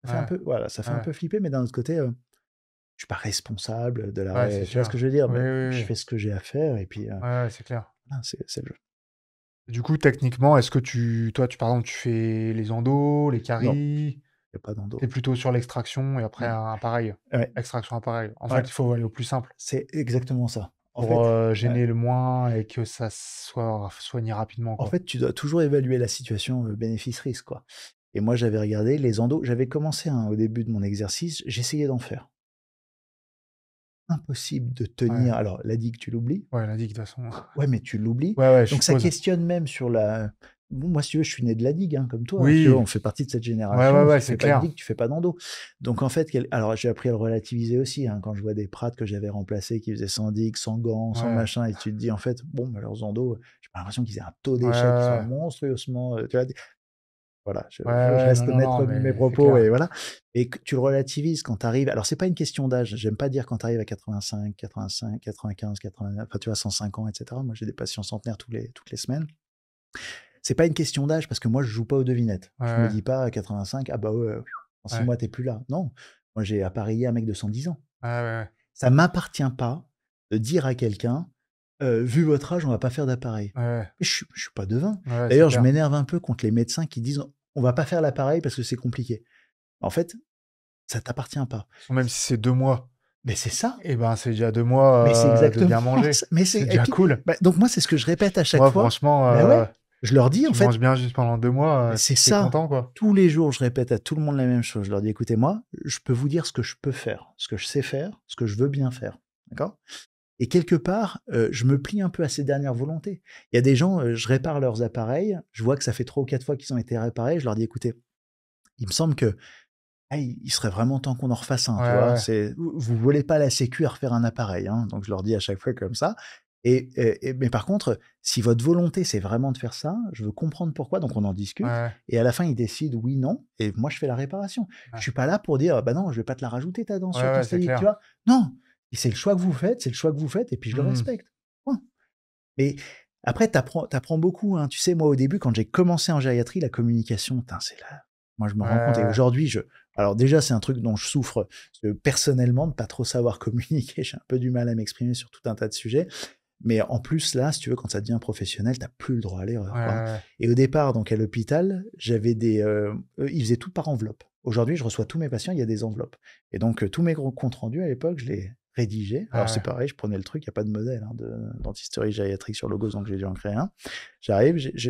ça fait un ouais, peu voilà, ça fait un ouais. peu flipper, mais d'un autre côté, je suis pas responsable de Ouais, c'est l'arrêt, tu vois ce sûr. que je veux dire? Oui, Mais oui, je oui. fais ce que j'ai à faire et puis, Ouais, ouais, c'est clair. voilà, c'est le jeu. Du coup, techniquement, est-ce que toi, par exemple, tu fais les endos, les Non, caries? il y a pas d'endo. Tu plutôt sur l'extraction et après Mmh. un appareil? Ouais, Extraction appareil. En ouais, fait, il faut aller au plus simple c'est exactement ça. pour, Ouais, gêner le moins et que ça soit soigné rapidement, en quoi. fait, tu dois toujours évaluer la situation, bénéfice-risque, quoi. Et moi, j'avais regardé les endos j'avais commencé, hein, au début de mon exercice, j'essayais d'en faire. Impossible de Ouais, tenir alors la digue, tu l'oublies. ouais, la digue, de toute façon. Ouais, mais tu l'oublies. Ouais, ouais, je Donc ça suppose. questionne même sur la bon, moi, si tu veux, je suis né de la digue, hein, comme toi, hein, si tu veux, Oui, on fait partie de cette ouais, ouais, génération. ouais, Si tu c'est fais pas de clair. digue, tu fais pas d'endo. Donc en fait, alors j'ai appris à le relativiser aussi, hein, quand je vois des prates que j'avais remplacés qui faisaient sans digue, sans gants, sans Ouais, machin et tu te dis, en fait, bon, bah, leurs endos, j'ai pas l'impression qu'ils aient un taux ouais, d'échec qui soit ouais, monstrueusement, tu vois? Voilà, ouais, je ouais, non, reste non, non, maître de mes mais c'est propos clair. et voilà et que tu le relativises quand tu arrives alors c'est pas une question d'âge, j'aime pas dire quand tu arrives à 85, 85, 95, 89, enfin tu vois 105 ans et cetera. Moi j'ai des patients centenaires toutes les semaines. C'est pas une question d'âge parce que moi je joue pas aux devinettes. Ouais, Je me ouais, dis pas à 85: «Ah bah ouais, dans 6 ouais, mois tu es plus là». Non, moi j'ai appareillé un mec de 110 ans. ouais, ouais, Ça m'appartient pas de dire à quelqu'un: «Vu votre âge, on va pas faire d'appareil». ouais, ouais, Mais je suis pas devin. ouais, ouais, c'est D'ailleurs, je clair. m'énerve un peu contre les médecins qui disent: «On va pas faire l'appareil parce que c'est compliqué». En fait, ça t'appartient pas. Même si c'est 2 mois, Mais c'est ça, et ben, c'est déjà 2 mais c'est mois, de exactement bien manger. ça, mais c'est C'est et déjà puis, cool. bah, donc moi, c'est ce que je répète à chaque Moi, fois. franchement, Bah ouais, je leur si dis en tu fait manges bien juste pendant 2 mois, mais c'est tu ça. content, quoi. Tous les jours, je répète à tout le monde la même chose. Je leur dis: «Écoutez-moi, je peux vous dire ce que je peux faire, ce que je sais faire, ce que je veux bien faire». D'accord? Et quelque part, je me plie un peu à ces dernières volontés. Il y a des gens, je répare leurs appareils, je vois que ça fait 3 ou 4 fois qu'ils ont été réparés, je leur dis: «Écoutez, il me semble que, ah, il serait vraiment temps qu'on en refasse un», Ouais, tu vois? ouais, C'est vous volez pas la sécu à refaire un appareil, hein, donc je leur dis à chaque fois comme ça mais par contre, si votre volonté, c'est vraiment de faire ça, je veux comprendre pourquoi, donc on en ouais, discute ouais, et à la fin, ils décident oui, non et moi, je fais la réparation. Je ouais, suis pas là pour dire: «Bah non, je vais pas te la rajouter ta dent ouais, sur ton ouais, c'est stérile», tu clair. vois? Non! Et c'est le choix que vous faites, c'est le choix que vous faites, et puis je le Mmh. respecte. Point. Mais après, t'apprends beaucoup, hein. Tu sais, moi, au début, quand j'ai commencé en gériatrie, la communication, putain, c'est là. Moi, je me Ouais, rends compte. Et ouais. aujourd'hui, alors déjà, c'est un truc dont je souffre personnellement, de pas trop savoir communiquer. J'ai un peu du mal à m'exprimer sur tout un tas de sujets. Mais en plus, là, si tu veux, quand ça devient professionnel, t'as plus le droit à l'erreur, Ouais, quoi, hein. ouais, ouais. Et au départ, donc à l'hôpital, j'avais eux, ils faisaient tout par enveloppe. Aujourd'hui, je reçois tous mes patients, il y a des enveloppes. Et donc, tous mes gros comptes rendus à l'époque, je les rédigeais. Ouais, Alors, c'est ouais. pareil, je prenais le truc, il n'y a pas de modèle, hein, de dentisterie gériatrique sur Logos, donc j'ai dû en créer un. J'arrive, je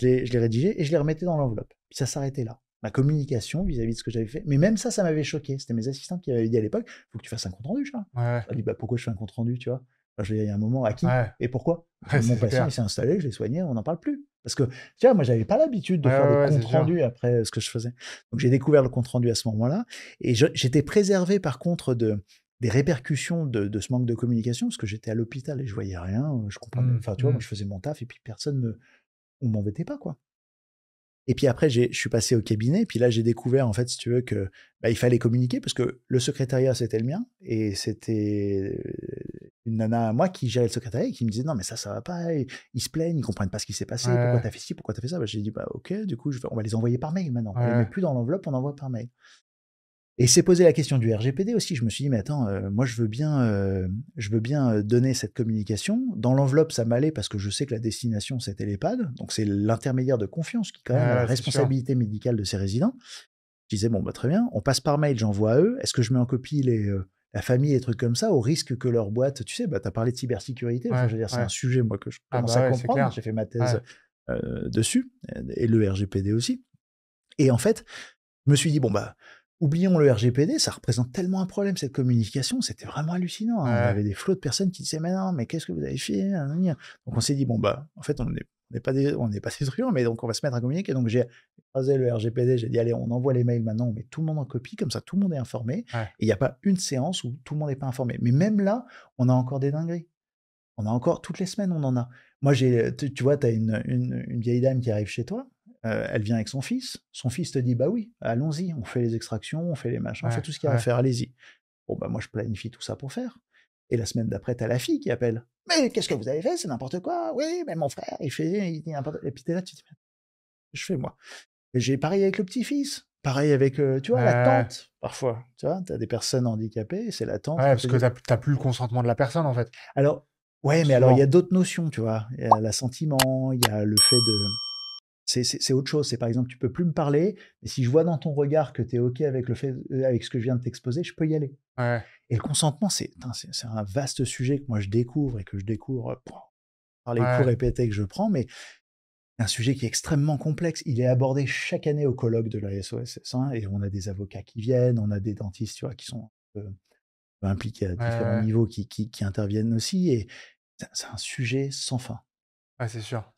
les rédigeais et je les remettais dans l'enveloppe. Puis ça s'arrêtait là. Ma communication vis-à-vis de ce que j'avais fait. Mais même ça m'avait choqué. C'était mes assistantes qui m'avaient dit à l'époque, faut que tu fasses un compte rendu, Charles. Ouais, Je leur ai dit, bah, pourquoi je fais un compte rendu, tu vois? Enfin, il y a un moment, à qui ouais. et pourquoi? Ouais, Mon c'est patient, il clair. s'est installé, je l'ai soigné, on n'en parle plus. Parce que, tu vois, moi, j'avais pas l'habitude de Ouais, faire des ouais, ouais, c'est comptes sûr. rendus après ce que je faisais. Donc, j'ai découvert le compte rendu à ce moment-là. Et j'étais préservé, par contre, des répercussions de ce manque de communication, parce que j'étais à l'hôpital et je voyais rien, je comprenais. Mmh, Enfin, tu vois, moi, mmh. je faisais mon taf et puis on m'embêtait pas, quoi. Et puis après, je suis passé au cabinet, et puis là, j'ai découvert, en fait, si tu veux, que bah, il fallait communiquer, parce que le secrétariat, c'était le mien, et c'était une nana à moi qui gérait le secrétariat et qui me disait non, mais ça va pas, ils se plaignent, ils comprennent pas ce qui s'est Ouais, passé, pourquoi ouais, t'as fait ci, pourquoi t'as fait ça. Bah, j'ai dit bah ok, du coup, on va les envoyer par mail maintenant. On les met ouais. plus dans l'enveloppe, on envoie par mail. Et c'est posé la question du RGPD aussi. Je me suis dit, mais attends, moi, je veux bien donner cette communication. Dans l'enveloppe, ça m'allait parce que je sais que la destination, c'était l'EHPAD. Donc, c'est l'intermédiaire de confiance qui, quand Ouais, même, a la ouais, c'est sûr. responsabilité médicale de ses résidents. Je disais, bon, bah, très bien, on passe par mail, j'envoie à eux. Est-ce que je mets en copie la famille et trucs comme ça, au risque que leur boîte, tu sais, bah, tu as parlé de cybersécurité. Enfin, Ouais, je veux dire, c'est un ouais. sujet, moi, que je Ah commence bah à ouais, c'est comprendre. clair. J'ai fait ma Ouais. thèse dessus, et le RGPD aussi. Et en fait, je me suis dit, bon, bah, oublions le RGPD, ça représente tellement un problème, cette communication, c'était vraiment hallucinant, hein. On Ouais, avait des flots de personnes qui disaient, mais non, mais qu'est-ce que vous avez fait? Nanani. Donc on s'est dit, bon, bah, en fait, on n'est pas des truands, mais donc on va se mettre à communiquer. Donc j'ai écrasé le RGPD, j'ai dit, allez, on envoie les mails maintenant, on met tout le monde en copie, comme ça tout le monde est informé, et ouais. il n'y a pas une séance où tout le monde n'est pas informé. Mais même là, on a encore des dingueries. On a encore, toutes les semaines, on en a. Moi, tu vois, tu as une vieille dame qui arrive chez toi, elle vient avec son fils. Son fils te dit, bah oui, allons-y, on fait les extractions, on fait les machins, on fait Ouais, tout ce qu'il y a à ouais. faire, allez-y. Bon, bah moi, je planifie tout ça pour faire. Et la semaine d'après, tu as la fille qui appelle. Mais qu'est-ce que vous avez fait? C'est n'importe quoi. Oui, mais mon frère, il dit n'importe. Et puis t'es là, tu te dis, mais je fais moi. Et j'ai pareil avec le petit-fils. Pareil avec, tu vois, la Ouais, tante, parfois. Tu vois, tu as des personnes handicapées, c'est la tante ouais, qui parce te que dit. tu as plus le consentement de la personne, en fait, Alors, ouais, mais alors il y a souvent. d'autres notions, tu vois. Il y a l'assentiment, il y a le fait de. C'est autre chose. C'est par exemple, tu peux plus me parler, mais si je vois dans ton regard que tu es OK avec avec ce que je viens de t'exposer, je peux y aller. Ouais, Et le consentement, c'est un vaste sujet que moi je découvre et que je découvre par les cours ouais. répétés que je prends, mais un sujet qui est extrêmement complexe. Il est abordé chaque année au colloque de la SOSS, hein, et on a des avocats qui viennent, on a des dentistes, tu vois, qui sont impliqués à Ouais, différents ouais. niveaux qui interviennent aussi. Et c'est un sujet sans fin. Ouais, c'est sûr.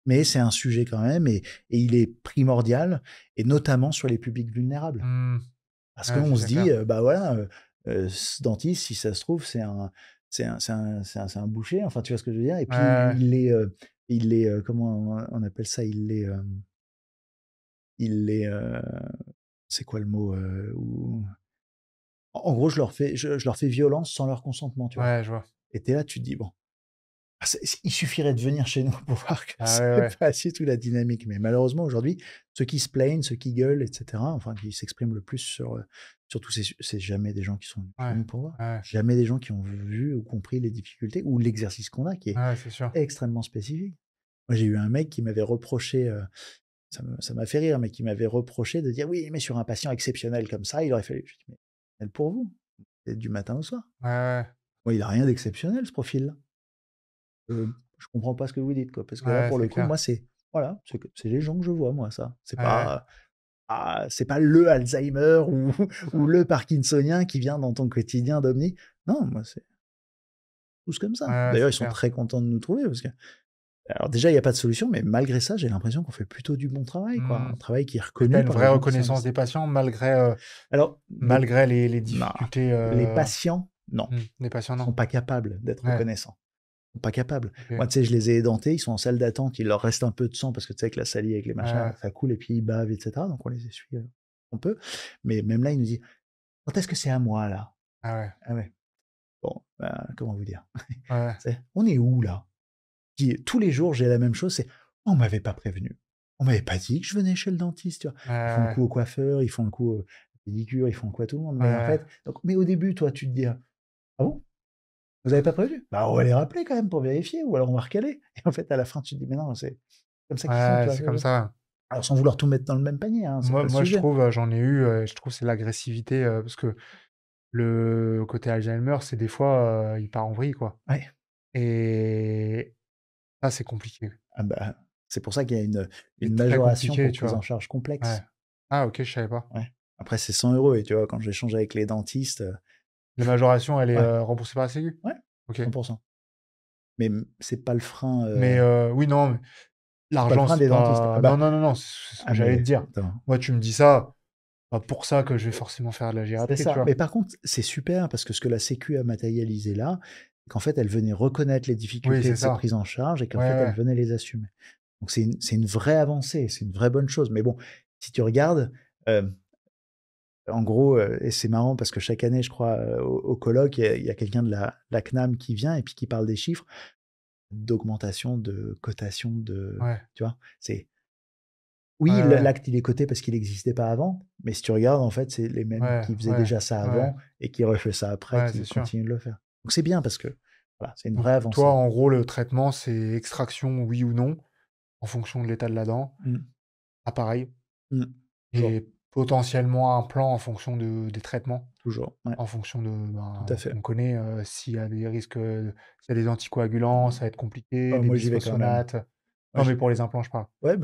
Mais c'est un sujet quand même, et il est primordial, et notamment sur les publics vulnérables. Mmh. Parce Ouais, ça, qu'on se c'est dit, clair. bah voilà, ce dentiste, si ça se trouve, c'est un boucher, enfin, tu vois ce que je veux dire? Et Ouais, puis ouais. comment on appelle ça? Il est, c'est quoi le mot? En gros, je leur fais violence sans leur consentement, tu vois? Ouais, je vois. Et tu es là, tu te dis: «Bon». Ah, il suffirait de venir chez nous pour voir que Ah ouais, c'est ouais. pas du tout la dynamique. Mais malheureusement, aujourd'hui, ceux qui se plaignent, ceux qui gueulent, et cetera, enfin, qui s'expriment le plus sur tous c'est jamais des gens qui sont venus chez Ouais, nous pour voir. ouais. Jamais des gens qui ont vu ou compris les difficultés ou l'exercice qu'on a, qui est Ouais, c'est sûr. extrêmement spécifique. Moi, j'ai eu un mec qui m'avait reproché, ça m'a fait rire, mais qui m'avait reproché de dire: «Oui, mais sur un patient exceptionnel comme ça, il aurait fallu». Je dis: «Mais exceptionnel pour vous, c'est du matin au soir. Ouais, ouais. Moi, il a rien d'exceptionnel, ce profil-là». Je comprends pas ce que vous dites, quoi. Parce que là, Ouais, pour c'est le coup, clair. moi, voilà, c'est les gens que je vois, moi, ça. C'est pas le Alzheimer ou ou le parkinsonien qui vient dans ton quotidien d'Omni. Non, moi, c'est tous comme Ouais, ça. ouais, D'ailleurs, c'est ils sont clair. très contents de nous trouver parce que alors déjà, il y a pas de solution, mais malgré ça, j'ai l'impression qu'on fait plutôt du bon travail, quoi. Mmh. Un travail qui est Et tu as reconnu une par les vraie gens qui reconnaissance s'investissent. des patients Alors, malgré les non, difficultés, les patients, non, des patients, sont non? pas capables d'être Ouais, reconnaissants. Sont pas capables. OK. Moi, tu sais, je les ai édentés, ils sont en salle d'attente, il leur reste un peu de sang parce que tu sais, avec la salive, avec les Ouais, machins, ouais. ça coule et puis ils bavent, et cetera. Donc on les essuie, on peut. Mais même là, il nous dit: «Quand est-ce que c'est à moi, là?» Ah ouais. Ah ouais. Bon, comment vous dire? Ouais, On est où là? Tous les jours, j'ai la même chose, c'est: «On m'avait pas prévenu. On m'avait pas dit que je venais chez le dentiste», tu vois? Ils font le ouais, coup au coiffeur, ils font le coup au pédicure, ils font le coup à tout le monde. ouais, Mais en ouais. fait, mais au début, toi, tu te dis: «Ah bon? Vous avez pas prévenu? Bah, on va les rappeler quand même pour vérifier ou alors on va recaler». Et en fait, à la fin, tu te dis: «Mais non, c'est comme ça qu'ils font», tu Ouais, vois? c'est comme ça. Alors sans vouloir tout mettre dans le même panier, hein, c'est pas le Moi, je sujet. trouve, j'en ai eu, je trouve c'est l'agressivité, parce que le côté Alzheimer, c'est des fois, il part en vrille, quoi Ouais. et ça, c'est compliqué. Ah bah, c'est pour ça qu'il y a une C'est très majoration compliqué, pour tu prise en vois? charge Ouais. complexe. Ah OK, je savais pas. Ouais. Après c'est 100 € et tu vois, quand j'échange avec les dentistes, La majoration, elle est, ouais, remboursée par la sécu? ouais, OK. 100. Mais c'est pas le frein, Mais oui, non, mais c'est pas le l'argent, frein c'est des dentistes. Ah pas bah, non, non, non, non, c'est ce que ah j'allais te mais dire. attends, Moi, tu me dis ça, pas pour ça que je vais forcément faire de la c'est gériatrie, tu ça. vois? Mais par contre, c'est super parce que ce que la sécu a matérialisé là, c'est qu'en fait, elle venait reconnaître les Oui, difficultés c'est de ces ça. prises en charge et qu'en Ouais, fait, elle ouais. venait les assumer. Donc c'est une vraie avancée, c'est une vraie bonne chose. Mais bon, si tu regardes, hem en gros, et c'est marrant parce que chaque année, je crois, au colloque, il y a quelqu'un de la CNAM qui vient et puis qui parle des chiffres d'augmentation de cotation de, Ouais. tu vois? C'est Ouais, oui, ouais. l'acte, il est coté parce qu'il n'existait pas avant, mais si tu regardes, en fait, c'est les mêmes Ouais, qui faisaient ouais, déjà ça ouais, avant et qui refait ça après, ouais, c'est qui sûr. continuent de le faire. Donc c'est bien parce que, voilà, c'est une Donc vraie toi, avancée. en gros, le traitement, c'est extraction, oui ou non, en fonction de l'état de la dent, Mmh. appareil Mmh. Toujours, et potentiellement un plan en fonction des traitements, toujours, ouais, en fonction de, tout à ben, fait. on connaît, s'il y a des risques, s'il y a des anticoagulants, ça va être compliqué, Oh, des moi, j'y vais quand même. bisphosphonates. Moi, Non, mais pour les implants, je parle. ouais,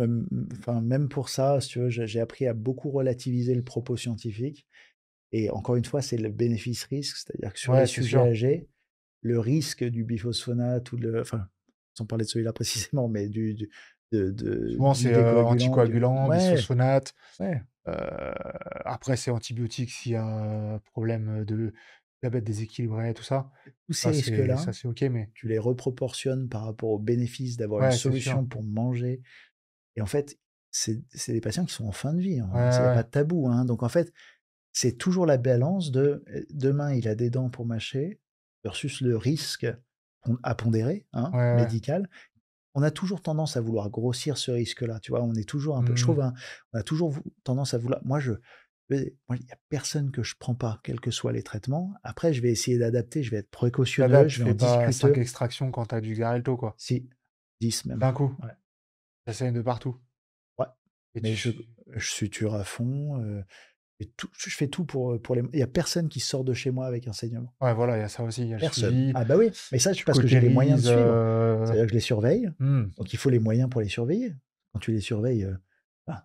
enfin, même pour ça, si tu veux, j'ai appris à beaucoup relativiser le propos scientifique et encore une fois, c'est le bénéfice-risque, c'est-à-dire que sur les Ouais, c'est sujets sûr. âgés, le risque du biphosphonate ou enfin, sans parler de celui-là précisément, mais Souvent, du c'est, décoagulant, anticoagulant, ouais, bisphosphonates, ouais, heu, après c'est antibiotiques s'il y a un problème, de diabète déséquilibré, tout ça. tous ces risques-là, Ça, c'est OK, mais tu les reproportionnes par rapport au bénéfice d'avoir une ouais, c'est sûr. solution pour manger et en fait, c'est des patients qui sont en fin de vie, Ouais, hein, il y a pas ouais, de tabou, hein, donc en fait, c'est toujours la balance de, demain, il a des dents pour mâcher versus le risque à pondérer, hein, ouais, ouais. médical. On a toujours tendance à vouloir grossir ce risque-là, tu vois? On est toujours un peu je Mmh. trouve, hein, on a toujours tendance à vouloir moi, il y a personne que je prends pas, quels que soient les traitements. Après, je vais essayer d'adapter, je vais être précautionneux, Tu je vais en fais pas 5 discuter. extractions quand tu as du Xarelto, quoi. Si, 10 même. D'un coup, Ouais, tu essaies de partout ouais, et mais tu je suture à fond, et tout je fais tout pour les il y a personne qui sort de chez moi avec un saignement. ouais, voilà, il y a ça aussi, il y a le Personne. suivi, Ah bah oui, mais ça, c'est tu parce que j'ai les moyens de cautérises, suivre. C'est-à-dire que je les surveille, mmh, donc il faut les moyens pour les surveiller. Quand tu les surveilles,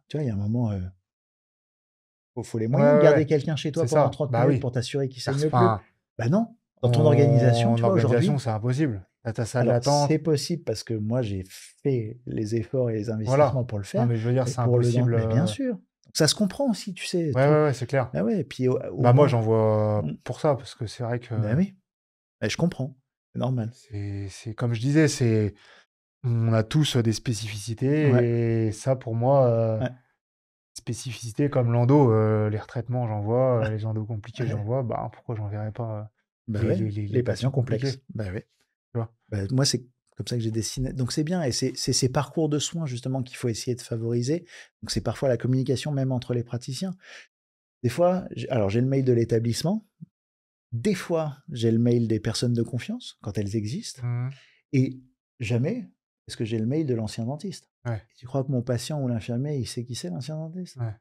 tu vois, il y a un moment, faut les ouais, moyens de ouais, garder ouais, quelqu'un chez toi c'est pendant ça. 30 Bah minutes oui, pour t'assurer qu'il perce saigne plus. enfin, Bah non, dans ton organisation, en tu vois, organisation, aujourd'hui, c'est impossible. Tu as ta salle alors c'est d'attente, possible parce que moi j'ai fait les efforts et les investissements voilà. pour le Non, faire, mais je veux dire, mais c'est pour le dent impossible, mais bien sûr, ça se comprend aussi, tu sais, ouais, tout ouais, ouais, c'est clair. bah ouais et puis au Bah, moi, moins j'en vois mmh, pour ça parce que c'est vrai que bah oui, bah je comprends, c'est normal. c'est comme je disais, c'est on a tous, des Ouais, spécificités et ça, pour moi, ouais, spécificités comme l'endo, les retraitements, j'en vois, ah, les endos compliqués, j'en ouais, vois, bah, pourquoi j'en verrais pas, bah ouais, les les patients patients compliqués, complexes, bah oui. tu vois? Bah, moi, c'est comme ça que j'ai dessiné donc c'est bien et c'est ces parcours de soins justement qu'il faut essayer de favoriser. Donc c'est parfois la communication même entre les praticiens. Des fois, j'ai le mail de l'établissement, des fois, j'ai le mail des personnes de confiance quand elles existent Mmh. et jamais est-ce que j'ai le mail de l'ancien dentiste. Ouais, Et tu crois que mon patient ou l'infirmier, il sait qui c'est l'ancien dentiste? ouais.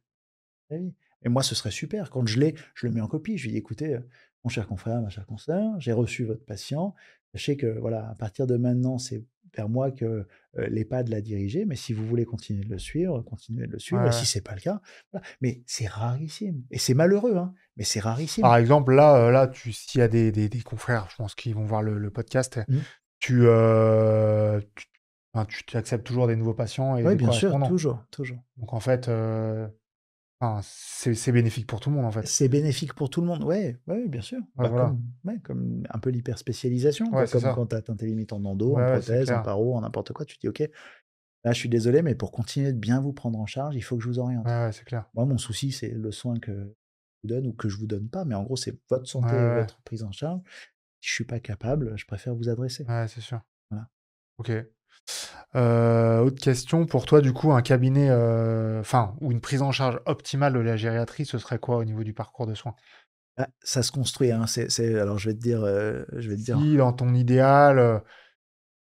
Ah oui. Et moi, ce serait super. Quand je l'ai, je le mets en copie. Je lui dis: «Écoutez, mon cher confrère, ma chère consoeur, j'ai reçu votre patient. Sachez que, voilà, à partir de maintenant, c'est vers moi que, l'EHPAD l'a dirigé, mais si vous voulez continuer de le suivre, continuez de le Ouais, suivre et si ouais. c'est pas le cas, voilà». Mais c'est rarissime et c'est malheureux, hein, mais c'est rarissime. Par exemple, là, tu s'il y a des confrères, je pense, qui vont voir le podcast, Mmh. tu enfin, tu acceptes toujours des nouveaux patients et Oui, des bien sûr, correspondants. toujours, toujours. Donc en fait, enfin, c'est bénéfique pour tout le monde, en fait. C'est bénéfique pour tout le monde. Ouais, ouais, bien sûr. Ouais, Bah, voilà. comme un peu l'hyperspécialisation, Ouais, quoi, c'est comme ça. quand tu atteint tes limites en endo, en Ouais, ouais, c'est prothèse, en clair. paro, en n'importe quoi, tu te dis: «OK, là, je suis désolé, mais pour continuer de bien vous prendre en charge, il faut que je vous Ouais, oriente». ouais, c'est clair. Moi, mon souci, c'est le soin que je vous donne ou que je vous donne pas, mais en gros, c'est votre Ouais, santé et ouais, votre prise en charge. Si je suis pas capable, je préfère vous adresser. Ouais, c'est sûr. Voilà. OK. Autre question pour toi, du coup, un cabinet, enfin, ou une prise en charge optimale de la gériatrie, ce serait quoi au niveau du parcours de soins? Bah, ça se construit, hein. Alors je vais te dire Si dans ton idéal,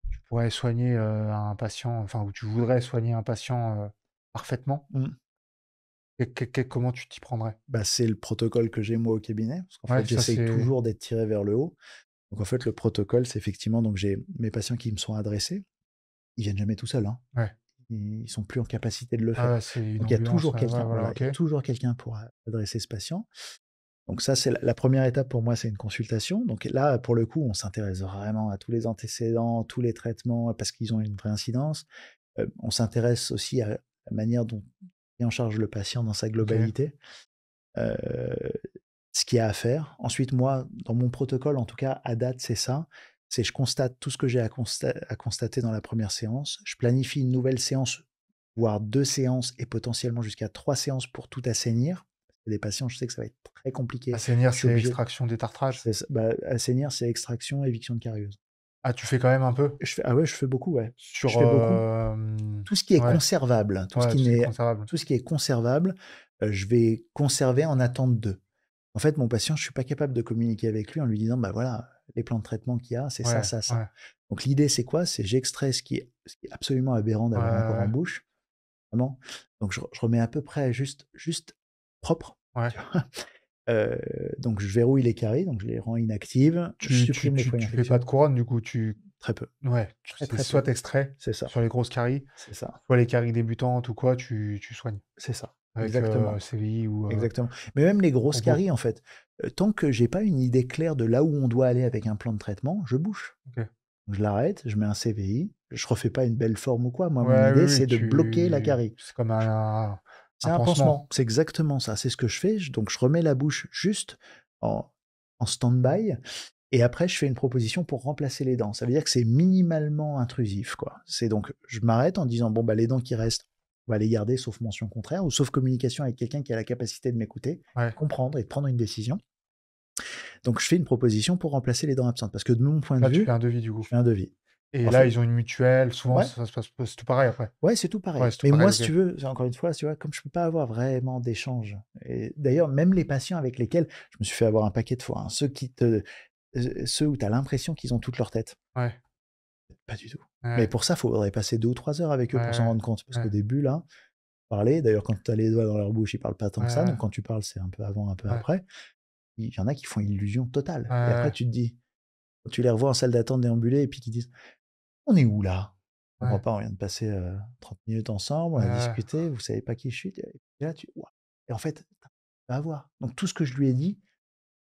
tu pourrais soigner, un patient, enfin, ou tu voudrais soigner un patient, parfaitement, mmh, comment tu t'y prendrais? bah, c'est le protocole que j'ai moi au cabinet, parce qu'en Ouais, fait, ça j'essaye c'est toujours d'être tiré vers le haut. Donc en fait, le protocole, c'est effectivement donc j'ai mes patients qui me sont adressés, ils viennent jamais tout seuls, hein. ouais. Ils sont plus en capacité de le Ah faire. ouais, c'est une Donc il y a ambulance, toujours ouais, quelqu'un, voilà, voilà, OK. il y a toujours quelqu'un pour adresser ce patient. Donc ça, c'est la 1re étape pour moi, c'est une consultation. Donc là, pour le coup, on s'intéresse vraiment à tous les antécédents, tous les traitements, parce qu'ils ont une vraie incidence. On s'intéresse aussi à la manière dont on pris en charge le patient dans sa OK. globalité, heu, ce qu'il y a à faire. Ensuite, moi, dans mon protocole, en tout cas à date, c'est ça. C'est je constate tout ce que j'ai à constater dans la 1re séance. Je planifie une nouvelle séance, voire 2 séances et potentiellement jusqu'à 3 séances pour tout assainir. Les patients, je sais que ça va être très compliqué. Assainir, Je suis c'est obligé extraction, détartrage? c'est ça, bah, assainir, c'est extraction, éviction de carieuses. Ah, tu fais quand même un peu? Je fais beaucoup, ouais. Je Sur, fais beaucoup. Tout ce qui est ouais, conservable, tout ce ouais, qui tout ce qui est n'est conservable. tout ce qui est conservable, je vais conserver en attente d'eux. En fait, mon patient, je suis pas capable de communiquer avec lui en lui disant: «Bah, voilà, les plans de traitement qu'il y a, c'est ça, Ouais, ça, ça». ouais, Donc l'idée, c'est quoi? C'est j'extrais ce qui est absolument aberrant ouais, d'avoir encore en ouais, bouche, vraiment. Donc je remets à peu près juste propre, ouais. tu vois? Heu, donc je verrouille les caries, donc je les rends inactives, je Tu tu supprime les tu foyers tu fais pas infectieux. de couronne du coup, tu Très peu, ouais, très, c'est très soit peu. tu extrais C'est ça, sur les grosses caries, c'est ça, soit les caries débutantes ou quoi, tu soignes c'est ça. avec, Exactement. CVI ou, Exactement. Mais même les grosses compo? caries, en fait, tant que j'ai pas une idée claire de là où on doit aller avec un plan de traitement, je bouge. OK. Je l'arrête, je mets un CVI, je refais pas une belle forme ou quoi. Moi, mon Ouais, oui, idée, oui, c'est de bloquer la carie. c'est comme Je un C'est un pansement. pansement, c'est exactement ça, c'est ce que je fais. Donc je remets la bouche juste en stand-by et après je fais une proposition pour remplacer les dents. Ça veut dire que c'est minimalement intrusif, quoi. C'est donc je m'arrête en disant: «Bon, bah, les dents qui restent, on va les garder sauf mention contraire ou sauf communication avec quelqu'un qui a la capacité de m'écouter, Ouais. comprendre et de prendre une décision». Donc je fais une proposition pour remplacer les dents absentes parce que de mon point de Là, tu fais vue, un devis du je coup? fais un devis. Et En là, fait ils ont une mutuelle, souvent ouais. ça se passe c'est tout pareil après? Ouais, c'est tout Ouais, pareil. c'est tout Mais pareil, moi, si OK. tu veux, c'est encore une fois, tu vois, comme je peux pas avoir vraiment d'échange et d'ailleurs, même les patients avec lesquels je me suis fait avoir un paquet de fois, hein, ceux où tu as l'impression qu'ils ont toute leur tête. Ouais, Pas du tout. Mais ouais, pour ça, il faudrait passer 2 ou 3 heures avec eux pour s'en ouais, rendre compte. Parce qu'au ouais, début, là, parler, d'ailleurs, quand tu as les doigts dans leur bouche, ils parlent pas tant ouais, que ça. ouais, Donc quand tu parles, c'est un peu avant, un peu ouais, après. Il y en a qui font illusion totale. Et après, ouais, tu te dis, quand tu les revois en salle d'attente déambulée et puis qu'ils disent: «On est où là?» «Je comprends ouais, pas, on vient de passer, 30 minutes ensemble, on ouais, a ouais, discuté, vous savez pas qui je suis?» Et là, tu waouh! Et en fait, tu vas voir. Donc tout ce que je lui ai dit,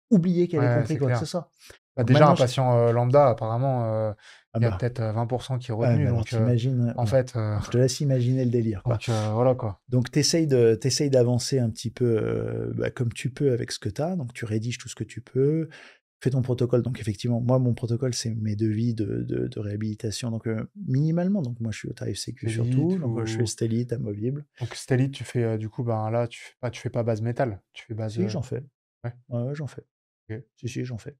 oubliez qu'elle ait ouais, compris c'est quoi que ce clair. soit. Bah, Donc déjà un maintenant patient, lambda apparemment, ah il y a bah, peut-être, 20 qui est ouais, retenu mais alors donc, t'imagines, en bon, fait, alors je te laisse imaginer le délire, quoi. donc, voilà quoi. Donc tu d'avancer un petit peu, bah, comme tu peux avec ce que tu as, donc tu rédiges tout ce que tu peux, fais ton protocole. Donc effectivement, moi, mon protocole, c'est mes devis de réhabilitation, donc minimalement, donc moi, je suis au tarif sécu sur Stélite tout, donc je fais ou Stélite, amovible. donc stélite tu fais, du coup, ben, là tu fais pas base métal, tu fais base, Si, j'en fais. ouais, Ouais, ouais, j'en fais. OK. Si, si, j'en fais.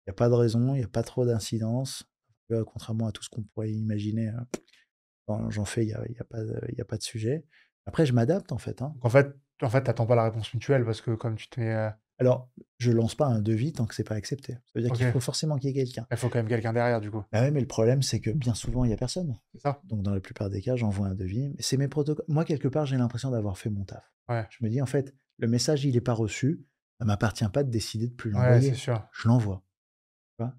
Il y a pas de raison, il y a pas trop d'incidence, contrairement à tout ce qu'on pourrait imaginer, j'en fais, il y a pas de sujet. Après, je m'adapte, en fait, hein. Donc en fait, tu attends pas la réponse mutuelle parce que comme tu te mets, Alors, je lance pas un devis tant que c'est pas accepté. Ça veut dire qu'il OK, faut forcément qu'il y ait quelqu'un. il faut quand même quelqu'un derrière du coup, Bah ouais, mais le problème, c'est que bien souvent, il y a personne. c'est ça? Donc dans la plupart des cas, j'envoie un devis, mais c'est mes protocoles. Moi, quelque part, j'ai l'impression d'avoir fait mon taf. Ouais, Je me dis: «En fait, le message, il est pas reçu, ça m'appartient pas de décider de plus ouais, c'est l'envoyer. sûr. Je l'envoie», tu vois?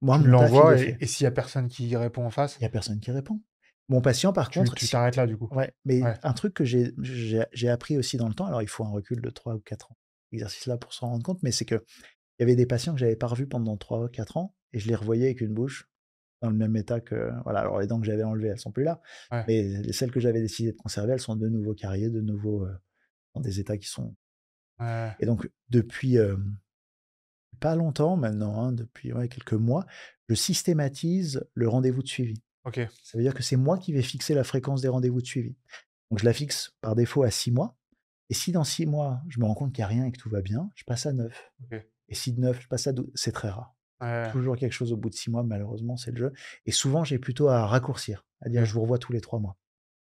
Moi, Tu mon taf, il est l'envoies fait. et s'il y a personne qui répond en face, Il y a personne qui répond. Mon patient, par tu contre, tu si t'arrêtes là du coup? ouais, mais Ouais, un truc que j'ai appris aussi dans le temps, alors il faut un recul de 3 ou 4 ans, exercice-là pour s'en rendre compte, mais c'est qu'il y avait des patients que j'avais pas revus pendant 3 ou 4 ans et je les revoyais avec une bouche dans le même état que voilà, alors les dents que j'avais enlevées, elles sont plus là, ouais, mais les celles que j'avais décidé de conserver, elles sont de nouveau carriées, de nouveau, dans des états qui sont ouais, et donc depuis, pas longtemps maintenant, hein, depuis, ouais, quelques mois, je systématise le rendez-vous de suivi. OK, Ça veut dire que c'est moi qui vais fixer la fréquence des rendez-vous de suivi. Donc je la fixe par défaut à 6 mois et si dans 6 mois, je me rends compte qu'il y a rien et que tout va bien, je passe à 9 OK. et si de 9, je passe à 12. C'est très rare. Ouais. Toujours quelque chose au bout de 6 mois, malheureusement, c'est le jeu et souvent, j'ai plutôt à raccourcir, à dire: OK. «Je vous revois tous les 3 mois».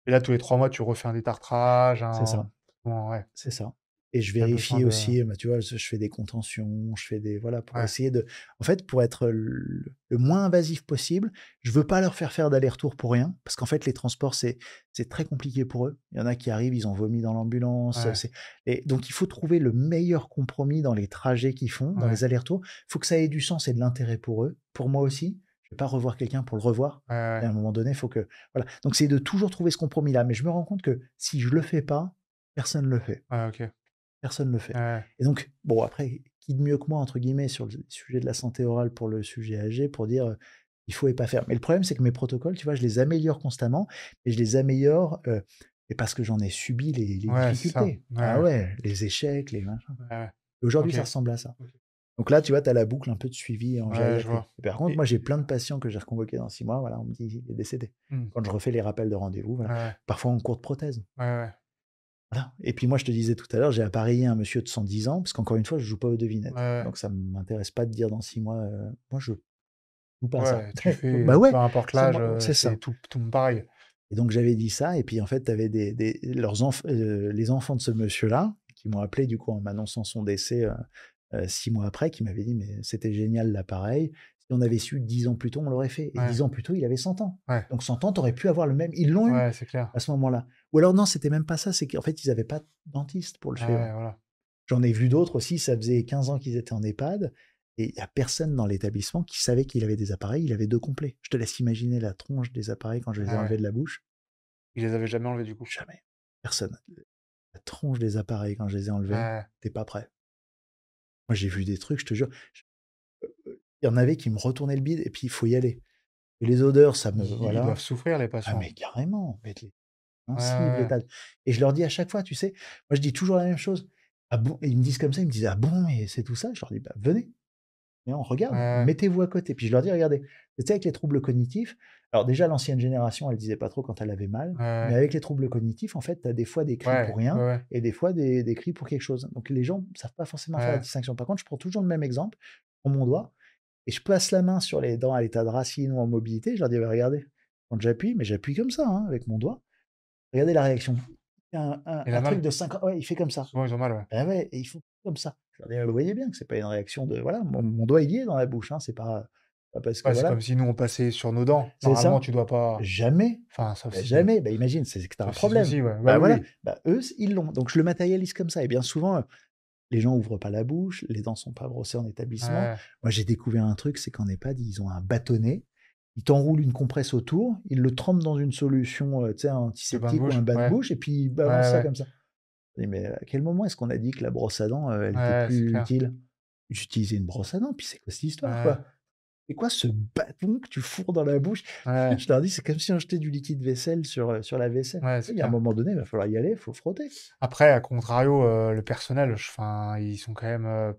Et là, tous les 3 mois, tu refais un détartrage, C'est ça. ouais, C'est ça et je tu as besoin vérifie de aussi, bah, tu vois, je fais des contentions, je fais des voilà, pour ouais, essayer de en fait, pour être le moins invasif possible, je veux pas leur faire d'aller-retour pour rien, parce qu'en fait, les transports, c'est très compliqué pour eux. Il y en a qui arrivent, ils ont vomi dans l'ambulance, ouais, c'est et donc il faut trouver le meilleur compromis dans les trajets qu'ils font, dans ouais, les allers-retours. Il faut que ça ait du sens et de l'intérêt pour eux, pour moi aussi. Je vais pas revoir quelqu'un pour le revoir ouais, et à ouais, un moment donné, il faut que voilà, donc c'est de toujours trouver ce compromis-là, mais je me rends compte que si je le fais pas, personne le fait. ouais, OK. Personne ne le fait Ouais, et donc bon après, qui de mieux que moi entre guillemets sur le sujet de la santé orale pour le sujet âgé pour dire, il faut et pas faire. Mais le problème, c'est que mes protocoles, tu vois, je les améliore constamment et je les améliore, et parce que j'en ai subi les ouais, c'est ça. difficultés. Ah Ouais, ouais, les échecs, les machins. ouais, ouais. Et aujourd'hui, OK, ça ressemble à ça. OK. Donc là, tu vois, tu as la boucle un peu de suivi en Ouais, je gériatrie. vois. Et par contre, Et moi, j'ai plein de patients que j'ai reconvoqués dans 6 mois, voilà, on me dit: «Il est décédé». mmh, Quand je refais les rappels de rendez-vous, voilà. ouais, Parfois en cours de prothèse. ouais, ouais, Voilà et puis moi, je te disais tout à l'heure, j'ai appareillé un monsieur de 110 ans, parce qu'encore une fois, je joue pas aux ouais, devinettes. ouais. Donc ça m'intéresse pas de dire dans 6 mois, moi je joue pas à ça. Ouais, tu Bah fais ouais, peu importe c'est l'âge, moi c'est c'est ça tout pareil. et donc j'avais dit ça et puis en fait, tu avais des les enfants de ce monsieur-là, qui m'ont appelé du coup en m'annonçant son décès, 6 mois après, qui m'avaient dit: «Mais c'était génial l'appareil. Si on avait su 10 ans plus tôt, on l'aurait fait» et Ouais, 10 ans plus tôt, il avait 100 ans. ouais, Donc 100 ans, tu aurais pu avoir le même ils l'ont eu ouais, c'est clair. à ce moment-là. Ou alors non, c'était même pas ça, c'est qu'en fait, ils avaient pas de dentiste pour le suivre. Ouais, voilà. J'en ai vu d'autres aussi, ça faisait 15 ans qu'ils étaient en EHPAD et il y a personne dans l'établissement qui savait qu'il avait des appareils, il avait 2 complets. Je te laisse imaginer la tronche des appareils quand je Ouais, les ai enlevés ouais. de la bouche. Ils les avaient jamais enlevés du coup? Jamais, personne. La tronche des appareils quand je les ai enlevés, Ouais. tu pas prêt. Moi, j'ai vu des trucs, je te jure, il y en avait qui me retournaient le bide et puis il faut y aller et les odeurs, ça me Ils doivent voilà. souffrir les Ah patients. mais carrément, mais les Ouais, ouais, sensibles, les ouais. tas et je leur dis à chaque fois, tu sais, moi je dis toujours la même chose: «Ah bon?» et ils me disent comme ça, ils me disent: «Ah bon et c'est tout ça?» Je leur dis: «Bah venez». Mais on Ouais, regarde, ouais. mettez-vous à côté. Puis je leur dis: «Regardez, tu sais avec les troubles cognitifs», alors déjà l'ancienne génération, elle disait pas trop quand elle avait mal, mais Ouais, avec les troubles cognitifs, en fait, tu as des fois des cris pour ouais, ouais, rien ouais, et des fois des cris pour quelque chose. Donc les gens ne savent pas forcément faire la ouais, distinction. Par contre, je prends toujours le même exemple, je prends mon doigt et je passe la main sur les dents à l'état de racine ou en mobilité, je leur dis: «Bah regardez, quand j'appuie, mais j'appuie comme ça, hein, avec mon doigt, regardez la réaction». Il y a il a un truc mal? de 50 ouais, il fait comme ça. Souvent ils ont mal, ouais. Ah ouais et ils font comme ça. Je leur dis: «Vous voyez bien que c'est pas une réaction de voilà, mon doigt il y est dans la bouche, hein, c'est pas parce que Ouais, c'est voilà». comme si nous on passait sur nos dents. C'est Normalement, ça. tu dois pas Jamais, enfin, sauf si jamais. Bah, imagine, c'est que tu as un problème. souci, ouais. Bah, Bah, oui, voilà, oui. bah, eux, ils l'ont. Donc je le matérialise comme ça et bien souvent, les gens ouvrent pas la bouche, les dents sont pas brossées en établissement. Ouais, Moi, j'ai découvert un truc, c'est qu'en EHPAD, ils ont un bâtonnet, ils t'enroulent une compresse autour, ils le trempent dans une solution, tu sais, un le bain de antiseptique ou un bouche, bain de ouais. bouche et puis ils Ouais, balancent ça ouais. comme ça. Je dis: «Mais à quel moment est-ce qu'on a dit que la brosse à dents, elle était Ouais, c'est plus clair. utile? J'utilisais une brosse à dents, puis c'est quoi cette histoire, Ouais, quoi? C'est quoi ce bâton que tu fourres dans la bouche?» ouais, Je leur dis: «C'est comme si on jetait du liquide vaisselle sur la vaisselle». ouais, Il c'est y a un clair. moment donné, il va falloir y aller, il faut frotter. Après, à contrario, le personnel, enfin, ils sont quand même,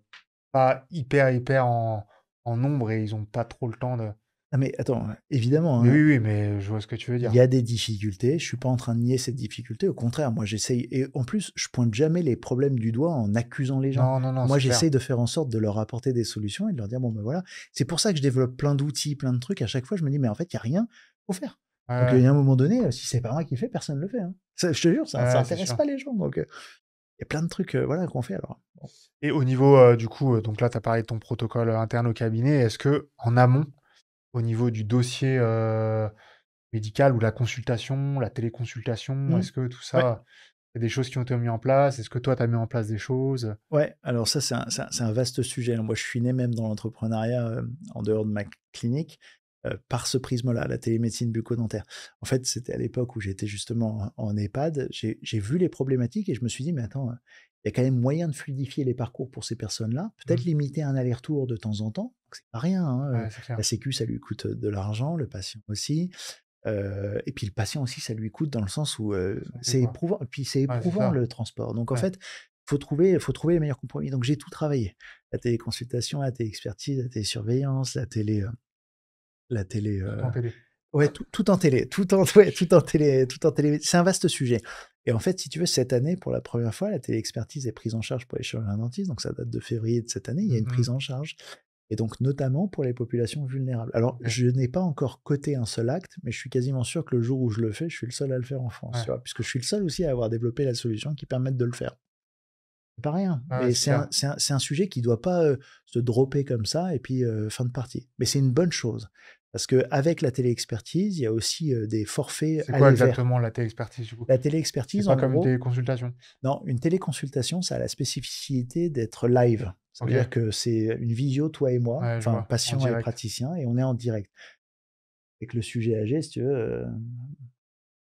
pas hyper en nombre et ils ont pas trop le temps de Ah mais attends, évidemment, mais hein, oui, oui, mais je vois ce que tu veux il dire. y a des difficultés, je suis pas en train de nier cette difficulté, au contraire, moi j'essaye et en plus, je pointe jamais les problèmes du doigt en accusant les gens. Non, non, non, Moi, c'est clair. j'essaye de faire en sorte de leur apporter des solutions et de leur dire: «Bon, ben, voilà». C'est pour ça que je développe plein d'outils, plein de trucs. À chaque fois, je me dis: «Mais en fait, il y a rien, faut faire». Ouais, Donc, il ouais, y a un moment donné, si c'est pas moi qui le fais, personne le fait, hein. Ça, je te jure, ça ouais, c'est intéresse sûr. pas les gens, donc il y a plein de trucs, voilà, qu'on fait alors. Bon. Et au niveau, du coup, donc là, tu as parlé de ton protocole, interne au cabinet. Est-ce que en amont, au niveau du dossier, médical ou la consultation, la téléconsultation, Mmh. est-ce que tout Ouais. ça, il y a des choses qui ont été mis en place? Est-ce que toi, tu as mis en place des choses? Ouais, alors ça, c'est un vaste sujet, hein. Moi, je suis né même dans l'entrepreneuriat, en dehors de ma clinique, par ce prisme-là, la télémédecine bucco-dentaire. En fait, c'était à l'époque où j'étais justement en EHPAD. J'ai vu les problématiques et je me suis dit: «Mais attends, il y a quand même moyen de fluidifier les parcours pour ces personnes-là, peut-être Mmh. limiter un aller-retour de temps en temps». Donc c'est pas rien, hein, Ouais, c'est la clair. sécu, ça lui coûte, de l'argent, le patient aussi, et puis le patient aussi, ça lui coûte dans le sens où, Santé, c'est quoi. éprouvant et puis c'est Ouais, c'est éprouvant ça. le transport. Donc en Ouais. fait, faut trouver les meilleurs compromis. Donc j'ai tout travaillé. La téléconsultation, la téléexpertise, la télésurveillance, la télé, Tout en télé. ouais, tout en télé, tout en ouais, tout en télé. C'est un vaste sujet et en fait, si tu veux, cette année, pour la première fois, la téléexpertise est prise en charge pour les chirurgiens dentistes, donc ça date de février de cette année, il y a Mmh une mh. prise en charge. et donc notamment pour les populations vulnérables. Alors, OK. je n'ai pas encore coté un seul acte, mais je suis quasiment sûr que le jour où je le fais, je suis le seul à le faire en France, Ouais. tu vois? Puisque je suis le seul aussi à avoir développé la solution qui permette de le faire. C'est pas rien, Ouais, ouais, mais c'est clair. c'est un sujet qui doit pas, se dropper comme ça et puis, fin de partie. Mais c'est une bonne chose parce qu'avec la téléexpertise, il y a aussi, des forfaits C'est quoi aller vers. exactement la téléexpertise, du coup? La C'est téléexpertise, pas en comme une gros, téléconsultation? non, une téléconsultation, ça a la spécificité d'être live. Ça veut OK. dire que c'est une visio, toi et moi, Ouais, je enfin vois, en patient et direct. praticien, et on est en direct. Avec le sujet âgé, si tu veux,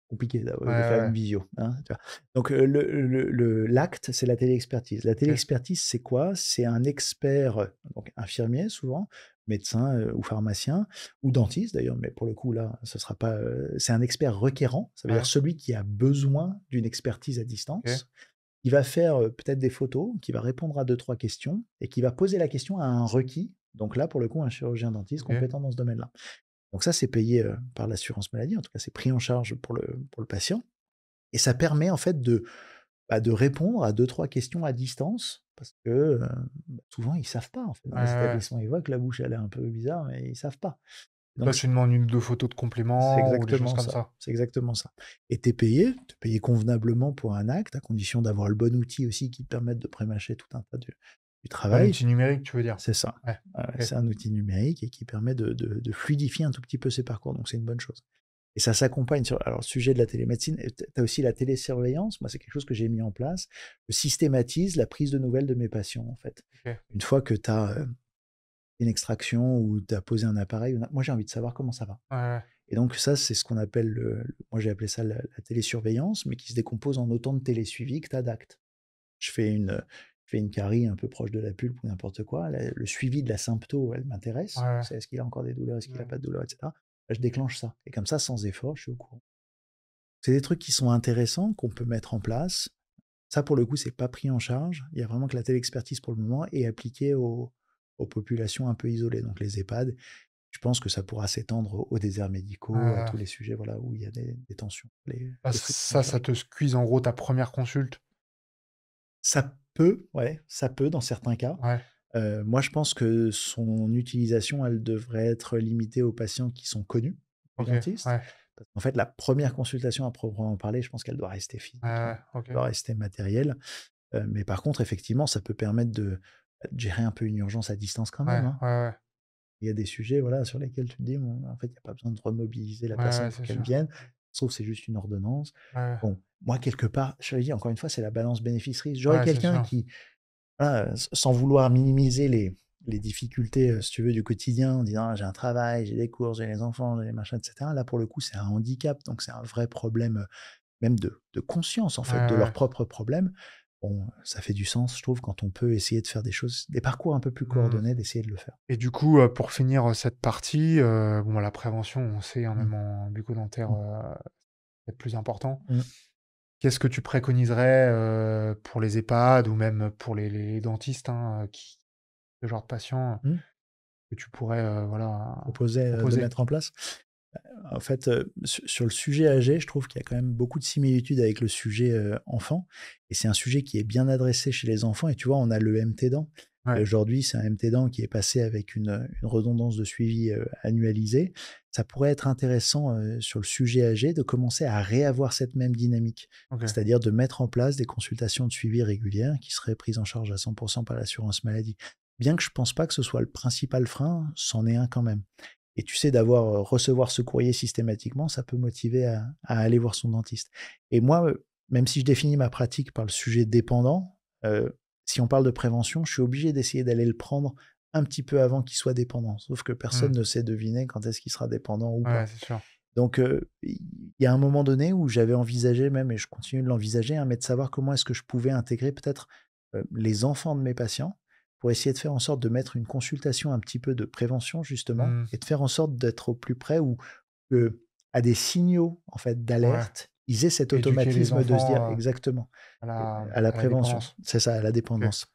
compliqué Ouais, de faire ouais, une ouais. visio, hein, tu vois? Donc, l'acte, c'est la téléexpertise. La OK. téléexpertise, c'est quoi? C'est un expert, donc infirmier souvent, médecin, ou pharmacien, ou dentiste d'ailleurs, mais pour le coup là, ce sera pas, c'est un expert requérant. Ça veut dire Ouais. celui qui a besoin d'une expertise à OK. distance. Il va faire, peut-être des photos, qui va répondre à deux trois questions et qui va poser la question à un requis. Donc là, pour le coup, un chirurgien dentiste OK. compétent dans ce domaine-là. Donc ça, c'est payé, par l'assurance maladie, en tout cas, c'est pris en charge pour le patient, et ça permet en fait de répondre à deux trois questions à distance parce que, souvent ils savent pas en fait dans Ouais, les ouais, ouais. établissements. Ils voient que la bouche elle est un peu bizarre, mais ils savent pas. Toi, Donc tu demandes 1 ou 2 photos de c'est complément ou des choses exactement comme ça, ça? c'est exactement ça, et tu es payé convenablement pour un acte, à condition d'avoir le bon outil aussi qui te permette de prémâcher tout un tas de du Un travail. outil numérique, tu veux dire? C'est ça. Ouais. OK. C'est un outil numérique et qui permet de fluidifier un tout petit peu ces parcours, donc c'est une bonne chose, et ça s'accompagne sur, alors, le sujet de la télémédecine, et tu as aussi la télésurveillance. Moi, c'est quelque chose que j'ai mis en place. Je systématise la prise de nouvelles de mes patients, en fait. OK. Une fois que tu as, une extraction ou tu as posé un appareil, moi, j'ai envie de savoir comment ça va, Ouais, ouais. et donc ça, c'est ce qu'on appelle moi, j'ai appelé ça la télésurveillance, mais qui se décompose en autant de télésuivi que tu as d'actes. Je fais une carie un peu proche de la pulpe ou n'importe quoi. Le suivi de la sympto, elle Ouais, m'intéresse. ouais. C'est est-ce qu'il a encore des douleurs, est-ce qu'il a Mmh. pas de douleurs, et cetera. Bah, je déclenche ça, et comme ça, sans effort, je suis au courant. C'est des trucs qui sont intéressants, qu'on peut mettre en place. Ça, pour le coup, c'est pas pris en charge. Il y a vraiment que la téléexpertise pour le moment, et appliquée aux populations un peu isolées, donc les EHPAD. Je pense que ça pourra s'étendre aux déserts Ouais, médicaux, à ouais. tous les sujets, voilà, où il y a des tensions, Bah, les frictions ça qui arrivent. te squeeze en gros ta première consulte? Ça peut, ouais, ça peut dans certains cas. Ouais. Moi, je pense que son utilisation, elle devrait être limitée aux patients qui sont connus du OK. dentiste. Ouais. Parce qu'en fait, la première consultation à proprement parler, je pense qu'elle doit rester Ouais, physique, hein, ouais. OK. elle doit rester matérielle. Mais par contre, effectivement, ça peut permettre de gérer un peu une urgence à distance quand Ouais, même, hein. ouais, ouais. Il y a des sujets, voilà, sur lesquels tu te dis: «Bon, en fait, il y a pas besoin de remobiliser la Ouais, personne ouais, pour c'est qu'elle sûr. vienne. Ça se trouve, c'est juste une ordonnance». Ouais, Bon, moi, quelque part, je te l'ai dit, encore une fois, c'est la balance bénéfice-risque. J'aurais ouais, c'est quelqu'un sûr. qui, voilà, sans vouloir minimiser les difficultés, si tu veux, du quotidien, en disant: «Ah, j'ai un travail, j'ai des courses, j'ai les enfants, j'ai les machins, et cetera». Là, pour le coup, c'est un handicap, donc c'est un vrai problème, même de conscience, en Ouais, fait, de leurs ouais. propres problèmes. Bon, ça fait du sens, je trouve, quand on peut essayer de faire des parcours un peu plus Mmh. coordonnés, d'essayer de le faire. Et du coup, pour finir, cette partie, bon, la prévention, on sait, hein, Mmh. même en bucco-dentaire, Mmh. c'est le plus important. Mmh. Qu'est-ce que tu préconiserais, pour les EHPAD ou même pour les dentistes, hein, qui ce genre de patients, Mmh. que tu pourrais, voilà, Proposer, de proposer? mettre en place? En fait, sur le sujet âgé, je trouve qu'il y a quand même beaucoup de similitudes avec le sujet, enfant, et c'est un sujet qui est bien adressé chez les enfants, et tu vois, on a le MT-Dent. Et Ouais. aujourd'hui, c'est un MT-Dent qui est passé avec une redondance de suivi, annualisée. Ça pourrait être intéressant, sur le sujet âgé, de commencer à réavoir cette même dynamique. OK. C'est-à-dire de mettre en place des consultations de suivi régulières qui seraient prises en charge à 100 par l'assurance maladie. Bien que je pense pas que ce soit le principal frein, c'en est un quand même. Et tu sais, recevoir ce courrier systématiquement, ça peut motiver à aller voir son dentiste. Et moi, même si je définis ma pratique par le sujet dépendant, si on parle de prévention, je suis obligé d'essayer d'aller le prendre un petit peu avant qu'il soit dépendant. Sauf que personne Mmh. ne sait deviner quand est-ce qu'il sera dépendant ou Ouais, pas. c'est sûr. Donc, il y a un moment donné où j'avais envisagé même, et je continue de l'envisager, hein, mais de savoir comment est-ce que je pouvais intégrer peut-être, les enfants de mes patients, pour essayer de faire en sorte de mettre une consultation un petit peu de prévention justement, Mmh. et de faire en sorte d'être au plus près, ou que, à des signaux en fait Ouais. d'alerte, ils aient cet Éduquer les automatisme de se dire enfants, exactement, à la à la prévention. dépendance. C'est ça, à la OK. dépendance.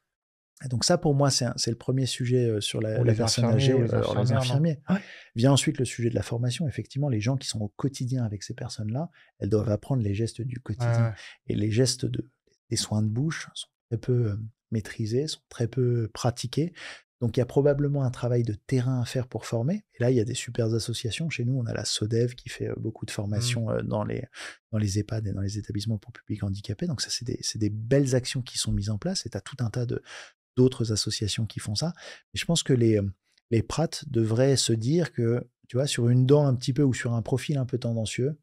Et donc ça, pour moi, c'est le premier sujet, sur Ou la les personne infirmiers ou âgée, les alors les infirmières, non? infirmiers. Ouais. Vient ensuite le sujet de la formation. Effectivement, les gens qui sont au quotidien avec ces personnes-là, elles doivent apprendre les gestes du Ouais, quotidien, ouais. et les gestes des soins de bouche sont très peu, maîtrisés, sont très peu pratiqués. Donc il y a probablement un travail de terrain à faire pour former. Et là, il y a des super associations. Chez nous, on a la SODEV qui fait beaucoup de Mmh. formations dans les EHPAD et dans les établissements pour publics handicapés. Donc ça, c'est des belles actions qui sont mises en place. Et tu as tout un tas d'autres associations qui font ça. Et je pense que les PRAT devraient se dire que, tu vois, sur une dent un petit peu ou sur un profil un peu tendancieux,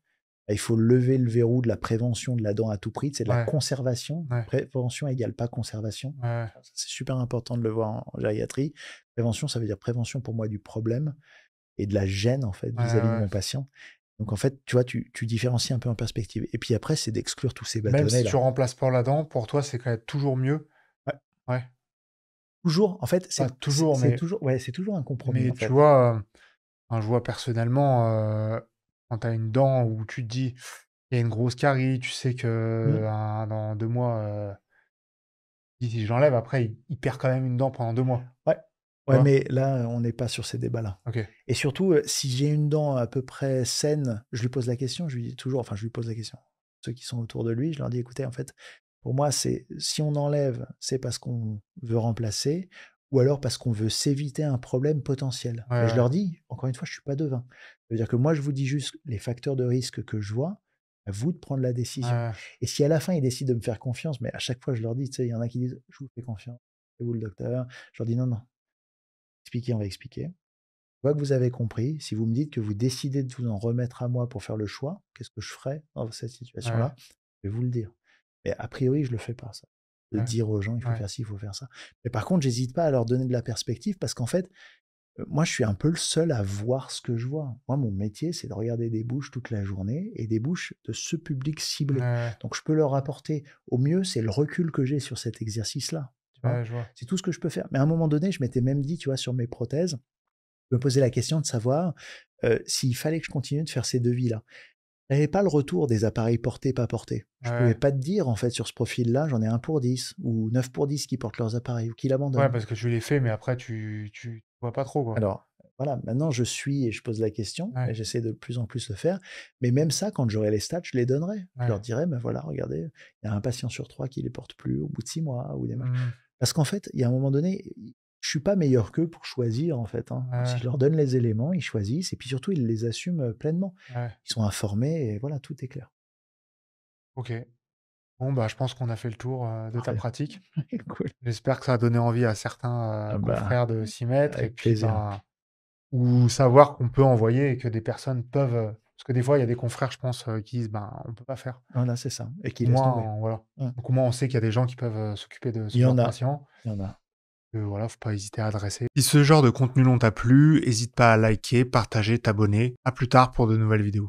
bah, il faut lever le verrou de la prévention de la dent à tout prix, c'est de la Ouais, conservation. ouais, Prévention égale pas conservation. ouais, C'est super important de le voir en gériatrie. Prévention, ça veut dire prévention pour moi du problème et de la gêne en fait ouais, vis-à-vis de ouais. mon patient. Donc en fait, tu vois, tu différencies un peu en perspective. Et puis après, c'est d'exclure tous ces Même bâtonnets si tu là. remplaces pas la dent, pour toi, c'est quand même toujours mieux? Ouais. Ouais. Toujours, en fait, Pas toujours, c'est toujours, ouais, c'est toujours un compromis mais en tu fait. vois, enfin, je vois personnellement, quand tu as une dent où tu te dis: «Il y a une grosse carie», tu sais Mm. que, dans 2 mois, si je l'enlève après il perd quand même une dent pendant 2 mois, Ouais. tu Ouais, vois? mais là, on n'est pas sur ces débats-là. OK. Et surtout, si j'ai une dent à peu près saine, je lui pose la question, je lui dis toujours, enfin, je lui pose la question. Ceux qui sont autour de lui, je leur dis, écoutez, en fait, pour moi, c'est si on enlève, c'est parce qu'on veut remplacer, ou alors parce qu'on veut s'éviter un problème potentiel. Ouais, Mais je ouais, leur dis, encore une fois, je suis pas devin. Ça veut dire que moi, je vous dis juste les facteurs de risque que je vois, à vous de prendre la décision. ouais, Et si à la fin, ils décident de me faire confiance, mais à chaque fois, je leur dis, tu sais, il y en a qui disent, je vous fais confiance, c'est vous le docteur. Je leur dis, non, non, expliquer, on va expliquer. Une fois que vous avez compris, si vous me dites que vous décidez de vous en remettre à moi pour faire le choix, qu'est-ce que je ferais dans cette ouais, situation-là? Je vais vous le dire. Mais a priori, je le fais pas ça. De ouais, dire aux gens: «Il faut ouais, faire ci, il faut faire ça». Mais par contre, j'hésite pas à leur donner de la perspective parce qu'en fait, moi, je suis un peu le seul à voir ce que je vois. Moi, mon métier, c'est de regarder des bouches toute la journée et des bouches de ce public ciblé. ouais, Donc je peux leur apporter au mieux, c'est le recul que j'ai sur cet exercice-là, tu vois? ouais, je vois. C'est tout ce que je peux faire. Mais à un moment donné, je m'étais même dit, tu vois, sur mes prothèses, je me posais la question de savoir, s'il fallait que je continue de faire ces devis-là. J'avais pas le retour des appareils portés, pas portés. Je pouvais Ouais, pas te dire, en fait, sur ce profil-là, j'en ai 1 pour 10 ou 9 pour 10 qui portent leurs appareils ou qui ouais, l'abandonnent. parce que tu les fais, mais après tu vois pas trop, quoi. Alors, voilà, maintenant je suis et je pose la question et Ouais, j'essaie de plus en plus le faire. Mais même ça, quand j'aurai les stats, je les donnerai. Je ouais. leur dirai: «Ben voilà, regardez, il y a un patient sur 3 qui les porte plus au bout de 6 mois» ou des mach Mmh. parce qu'en fait, il y a un moment donné, je suis pas meilleur qu'eux pour choisir, en fait, hein. Si Ouais, je leur donne les éléments, ils choisissent et puis surtout, ils les assument, pleinement. ouais, Ils sont informés et voilà, tout est clair. OK. Bon, bah, je pense qu'on a fait le tour, de ta Parfait. pratique. Cool. J'espère que ça a donné envie à certains, Ah bah, confrères de s'y mettre et avec puis, plaisir. ben, ou savoir qu'on peut envoyer et que des personnes peuvent, parce que des fois, il y a des confrères, je pense, qui disent: «Ben, on peut pas faire». Voilà, c'est ça et qui Au laissent moins, tomber. voilà. Mmh. Donc au moins, on sait qu'il y a des gens qui peuvent, s'occuper de Il ce y genre en de a, patients. il y en a. Voilà, faut pas hésiter à adresser. Si ce genre de contenu long t'a plu, hésite pas à liker, partager, t'abonner. À plus tard pour de nouvelles vidéos.